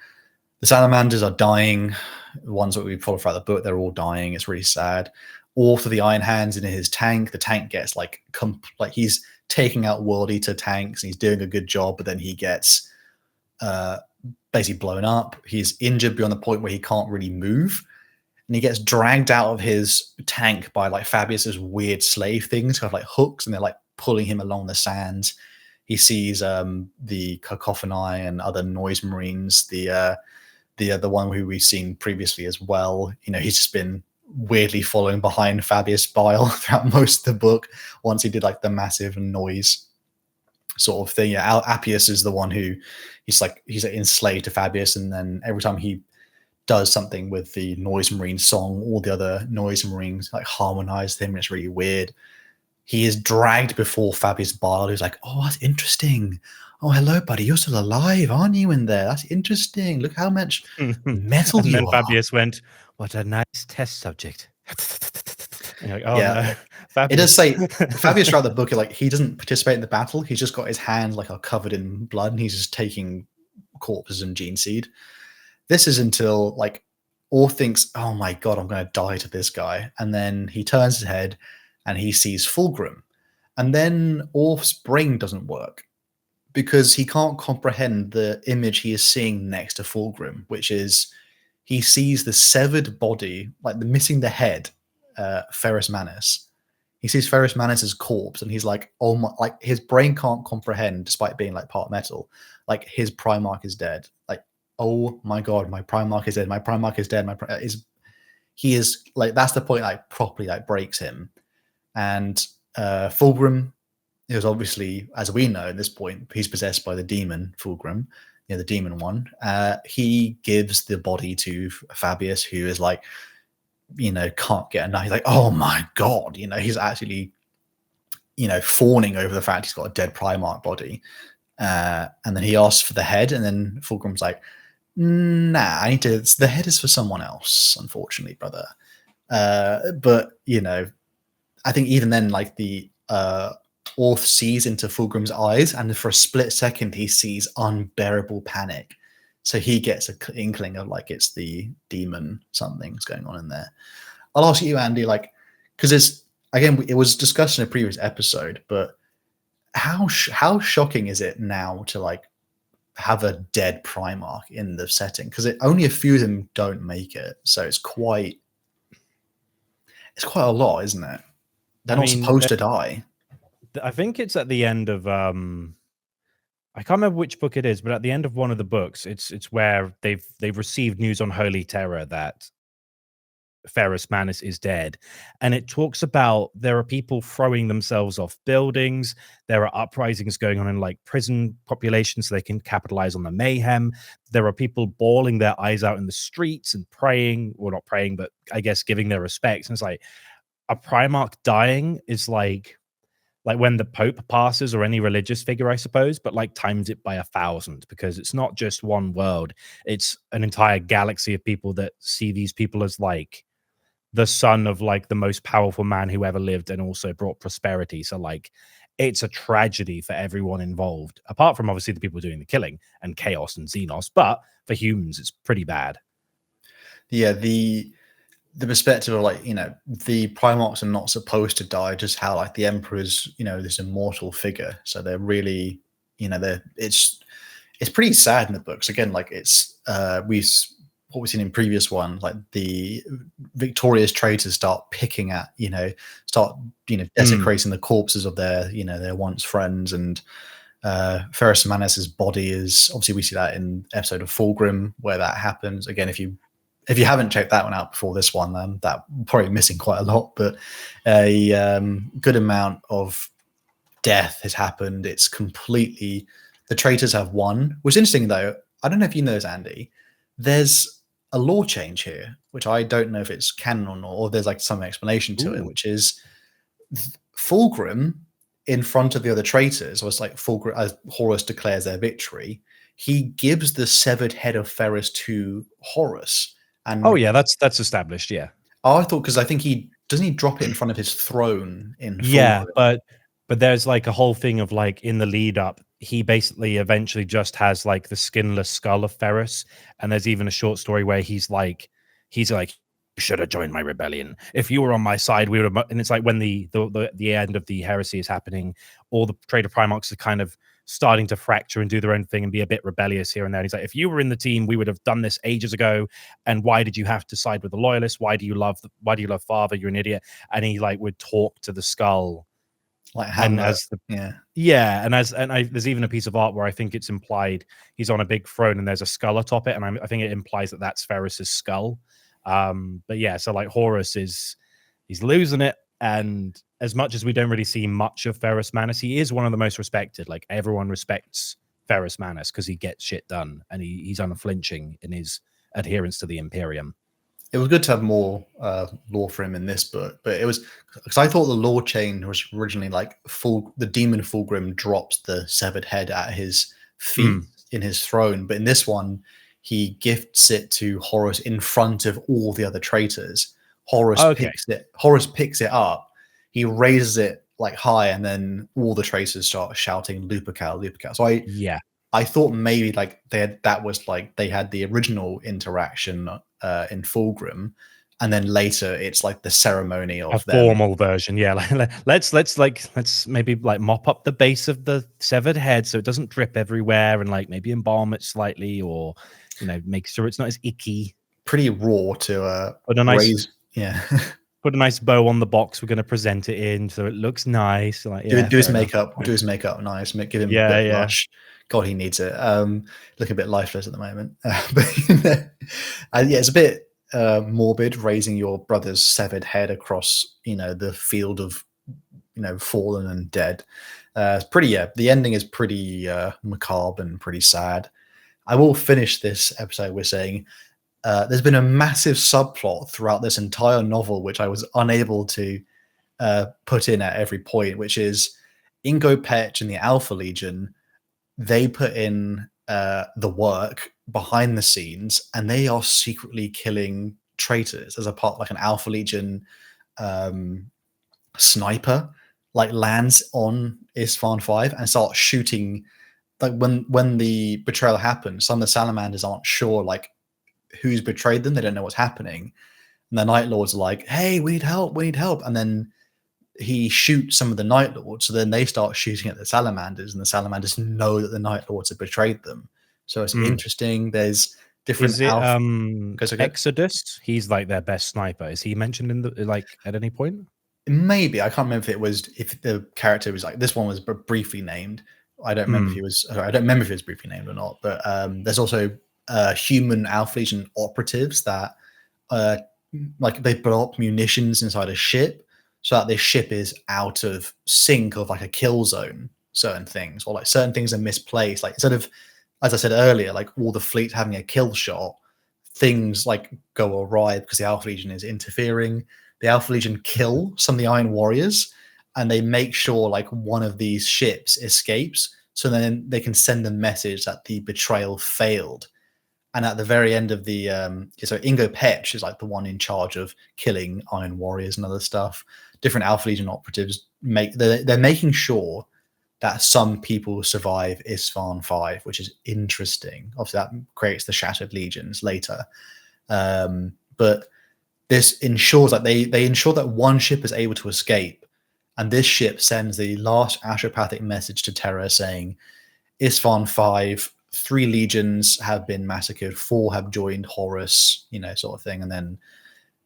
S1: The salamanders are dying. The ones that we follow throughout the book, they're all dying. It's really sad. All for the Iron Hands in his tank. The tank gets like he's taking out World Eater tanks, and he's doing a good job, but then he gets basically blown up. He's injured beyond the point where he can't really move, and he gets dragged out of his tank by like Fabius's weird slave things, kind of like hooks, and they're like pulling him along the sands. He sees the Cacophony and other noise marines, the one who we've seen previously as well. He's just been weirdly following behind Fabius Bile throughout most of the book. Once he did like the massive noise sort of thing. Yeah, Appius is the one who he's enslaved to Fabius, and then every time he does something with the Noise Marine song, all the other Noise Marines like harmonize him, and it's really weird. He is dragged before Fabius Bile, who's like, "Oh, that's interesting. "Oh, hello, buddy. You're still alive, aren't you? In there? That's interesting. Look how much metal
S2: And then
S1: you are."
S2: Fabius went, "What a nice test subject." And you're like, "Oh
S1: Yeah,
S2: no,
S1: it does
S2: Fabius."
S1: say Fabius throughout the book, like he doesn't participate in the battle. He's just got his hands like are covered in blood, and he's just taking corpses and gene seed. This is until like Orr thinks, "Oh my god, I'm going to die to this guy," and then he turns his head and he sees Fulgrim, and then Orr's brain doesn't work because he can't comprehend the image he is seeing next to Fulgrim, which is he sees the severed body, like the missing the head, Ferrus Manus. He sees Ferrus Manus's corpse, and he's like, "Oh my!" Like his brain can't comprehend, despite being like part metal. Like his Primarch is dead. Like, oh my god, my Primarch is dead. My Primarch is dead. He is like that's the point. Like properly like breaks him, and Fulgrim is obviously, as we know at this point, he's possessed by the demon Fulgrim, the demon one. He gives the body to Fabius, who is like, can't get enough. He's like, "Oh my god," he's actually, fawning over the fact he's got a dead Primarch body. And then he asks for the head, and then Fulgrim's like, "Nah, the head is for someone else, unfortunately, brother." But I think even then, like the Orth sees into Fulgrim's eyes, and for a split second, he sees unbearable panic. So he gets an inkling of like it's the demon, something's going on in there. I'll ask you, Andy, like, because it was discussed in a previous episode, but how shocking is it now to like have a dead Primarch in the setting? Because only a few of them don't make it, so it's quite a lot, isn't it? They're not supposed to die.
S2: I think it's at the end of I can't remember which book it is, but at the end of one of the books, it's where they've received news on Holy Terror that Ferrus Manus is dead, and it talks about there are people throwing themselves off buildings. There are uprisings going on in like prison populations, so they can capitalize on the mayhem. There are people bawling their eyes out in the streets and praying, or not praying, but I guess giving their respects. And it's like a Primarch dying is like when the Pope passes, or any religious figure, I suppose, but like times it by 1,000, because it's not just one world, it's an entire galaxy of people that see these people as like the son of like the most powerful man who ever lived, and also brought prosperity. So like it's a tragedy for everyone involved, apart from obviously the people doing the killing and chaos and Xenos, but for humans it's pretty bad.
S1: Yeah, the perspective of like, the Primarchs are not supposed to die, just how like the Emperor's, this immortal figure. So they're really, it's pretty sad in the books. Again, like it's what we've seen in previous ones, like the victorious traitors start picking at, desecrating the corpses of their, their once friends. And Ferrus Manus's body is obviously, we see that in episode of Fulgrim where that happens. Again, if you haven't checked that one out before this one, that probably missing quite a lot, but a good amount of death has happened. It's completely, the traitors have won. What's interesting though, I don't know if you know this, Andy, there's a law change here, which I don't know if it's canon or not, or there's like some explanation to it, which is Fulgrim in front of the other traitors, was like Fulgrim, as Horus declares their victory, he gives the severed head of Ferrus to Horus. And
S2: oh yeah, that's established. Yeah.
S1: Oh, I thought, because I think he drop it in front of his throne in Fulgrim?
S2: Yeah, but there's like a whole thing of like in the lead up, he basically eventually just has like the skinless skull of Ferrus, and there's even a short story where he's like, "You should have joined my rebellion. If you were on my side, we would have." And it's like when the end of the heresy is happening, all the traitor Primarchs are kind of starting to fracture and do their own thing and be a bit rebellious here and there. And he's like, "If you were in the team, we would have done this ages ago. And why did you have to side with the loyalists? Why do you love Father? You're an idiot." And he like would talk to the skull.
S1: Like Hamlet.
S2: There's even a piece of art where I think it's implied he's on a big throne and there's a skull atop it, and I think it implies that that's Ferrus's skull. But yeah, so like Horus he's losing it, and as much as we don't really see much of Ferrus Manus, he is one of the most respected. Like everyone respects Ferrus Manus because he gets shit done, and he's unflinching in his adherence to the Imperium.
S1: it was good to have more lore for him in this book, but it was because I thought the lore chain was originally like the demon Fulgrim drops the severed head at his feet in his throne, but in this one he gifts it to Horus in front of all the other traitors. Horus picks it up, he raises it like high, and then all the traitors start shouting Lupercal, Lupercal. So I thought maybe like they had the original interaction in Fulgrim, and then later it's like the ceremony of
S2: a formal version. Yeah, let's maybe like mop up the base of the severed head so it doesn't drip everywhere, and like maybe embalm it slightly, or make sure it's not as icky.
S1: Pretty raw to
S2: put a nice
S1: put
S2: a nice bow on the box we're going to present it in so it looks nice. Like
S1: do his makeup nice, give him a bit of blush. God, he needs it. Looking a bit lifeless at the moment, but it's a bit morbid, raising your brother's severed head across the field of fallen and dead. The ending is pretty macabre and pretty sad. I will finish this episode with saying there's been a massive subplot throughout this entire novel which I was unable to put in at every point, which is Ingo Petch and the Alpha Legion. They put in the work behind the scenes, and they are secretly killing traitors as a part, like an Alpha Legion sniper, like lands on Isstvan 5 and starts shooting. Like when the betrayal happens, some of the salamanders aren't sure like who's betrayed them. They don't know what's happening, and the Night Lords are like, "Hey, we need help! We need help!" And then he shoots some of the Night Lords, so then they start shooting at the salamanders, and the salamanders know that the Night Lords have betrayed them. So it's interesting. There's different.
S2: Is it Exodus? He's like their best sniper. Is he mentioned in the at any point?
S1: Maybe. I can't remember if the character was like, this one was briefly named. I don't remember if he was. I don't remember if he was briefly named or not. But there's also human Alpha Legion operatives that like they blow up munitions inside a ship, so that this ship is out of sync of like a kill zone, certain things, or like certain things are misplaced. Like instead of, as I said earlier, like all the fleet having a kill shot, things like go awry because the Alpha Legion is interfering. The Alpha Legion kill some of the Iron Warriors, and they make sure like one of these ships escapes, so then they can send a message that the betrayal failed. And at the very end of the so Ingo Petch is like the one in charge of killing Iron Warriors and other stuff. Different Alpha Legion operatives they're making sure that some people survive Isstvan 5, which is interesting. Obviously, that creates the Shattered Legions later. But this ensures that they ensure that one ship is able to escape, and this ship sends the last astropathic message to Terra saying, Isstvan 5, 3 legions have been massacred, 4 have joined Horus, sort of thing. And then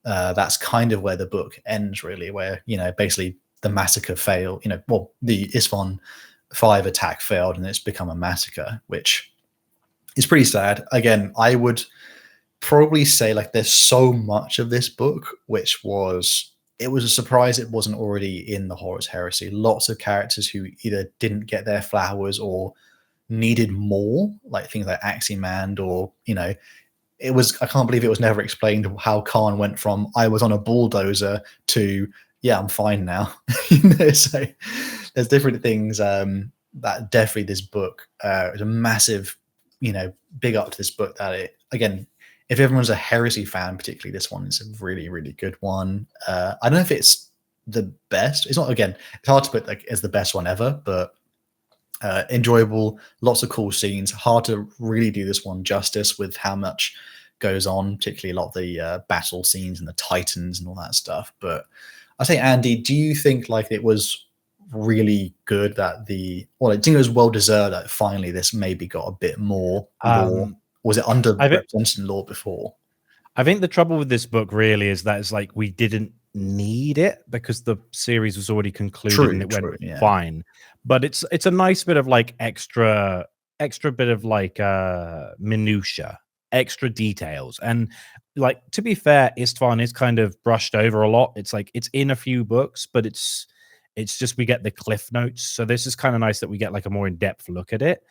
S1: that's kind of where the book ends, really, where, basically the massacre failed, the Isstvan 5 attack failed and it's become a massacre, which is pretty sad. Again, I would probably say like there's so much of this book, which it was a surprise it wasn't already in the Horus Heresy. Lots of characters who either didn't get their flowers or needed more, like things like Aximand, or I can't believe it was never explained how Khan went from I was on a bulldozer to I'm fine now. So there's different things that definitely this book is a massive big up to this book, that it, again, if everyone's a Heresy fan, particularly this one is a really, really good one. I don't know if it's the best. It's not, again, it's hard to put like as the best one ever, but enjoyable, lots of cool scenes. Hard to really do this one justice with how much goes on, particularly a lot of the battle scenes and the Titans and all that stuff. But I say, Andy, do you think like it was really good that I think it was well deserved that finally this maybe got a bit more lore? Was it underrepresented in lore before?
S2: I think the trouble with this book really is that it's like we didn't need it because the series was already concluded and it went fine. But it's a nice bit of like extra bit of like minutia, extra details. And like, to be fair, Isstvan is kind of brushed over a lot. It's like it's in a few books, but it's just we get the cliff notes. So this is kind of nice that we get like a more in-depth look at it.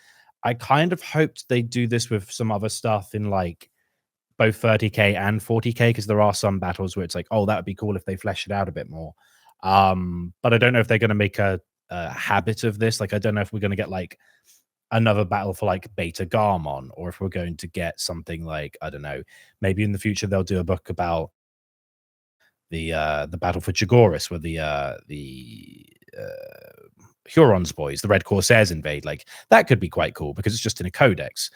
S2: I kind of hoped they'd do this with some other stuff in like both 30k and 40k, because there are some battles where it's like, oh, that would be cool if they flesh it out a bit more. But I don't know if they're going to make a habit of this. Like, I don't know if we're going to get like another battle for like Beta Garmon, or if we're going to get something like, I don't know, maybe in the future they'll do a book about the battle for Jagoris, where the Huron's boys, the Red Corsairs, invade. Like, that could be quite cool because it's just in a codex.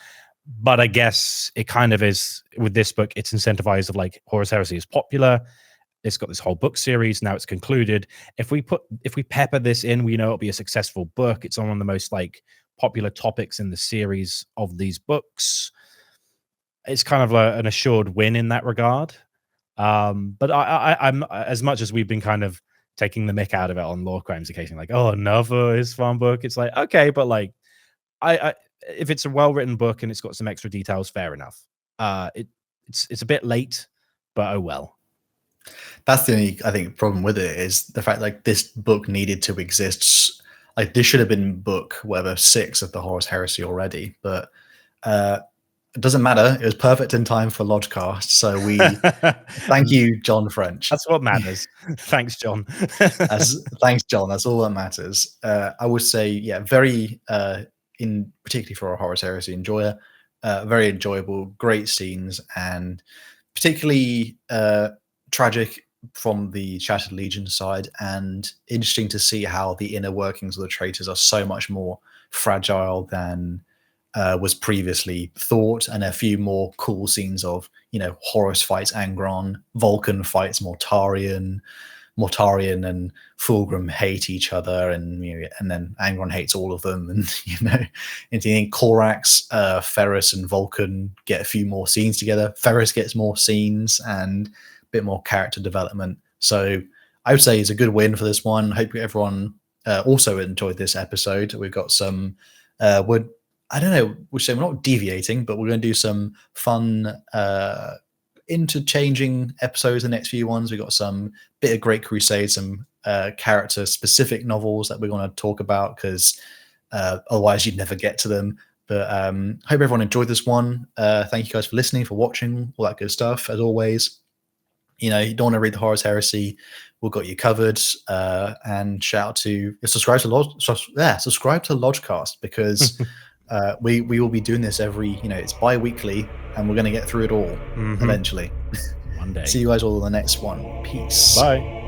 S2: But I guess it kind of is with this book. It's incentivized of like Horus Heresy is popular. It's got this whole book series. Now it's concluded. If we pepper this in, we know it'll be a successful book. It's on one of the most like popular topics in the series of these books. It's kind of an assured win in that regard. But I'm, as much as we've been kind of taking the mick out of it on Law Crimes occasionally, like, oh, another Isfahan book. It's like, okay, but like, I if it's a well-written book and it's got some extra details, fair enough. It's a bit late, but oh well.
S1: That's the only, I think, problem with it is the fact like this book needed to exist. Like, this should have been book whatever 6 of the Horus Heresy already, but it doesn't matter. It was perfect in time for Lodgecast. So we thank you, John French.
S2: That's what matters. Thanks, John.
S1: Thanks, John. That's all that matters. I would say, yeah, very in particularly for a Horus Heresy enjoyer, very enjoyable, great scenes, and particularly tragic from the Shattered Legion side, and interesting to see how the inner workings of the traitors are so much more fragile than was previously thought, and a few more cool scenes of, you know, Horus fights Angron, Vulcan fights Mortarion and Fulgrim hate each other, and you know, and then Angron hates all of them, and you know, in Corax, Ferrus and Vulcan get a few more scenes together. Ferrus gets more scenes and a bit more character development. So I would say it's a good win for this one. Hope everyone also enjoyed this episode. We've got some I don't know, we're not deviating, but we're going to do some fun interchanging episodes the next few ones. We've got some bit of Great Crusade, some character specific novels that we're going to talk about, because otherwise you'd never get to them. But hope everyone enjoyed this one. Thank you guys for listening, for watching, all that good stuff. As always, you know, you don't want to read the Horus Heresy, we've got you covered. And shout out to subscribe to Lodgecast, because we will be doing this every, you know, it's bi-weekly, and we're going to get through it all eventually.
S2: One day.
S1: See you guys all in the next one. Peace.
S2: Bye.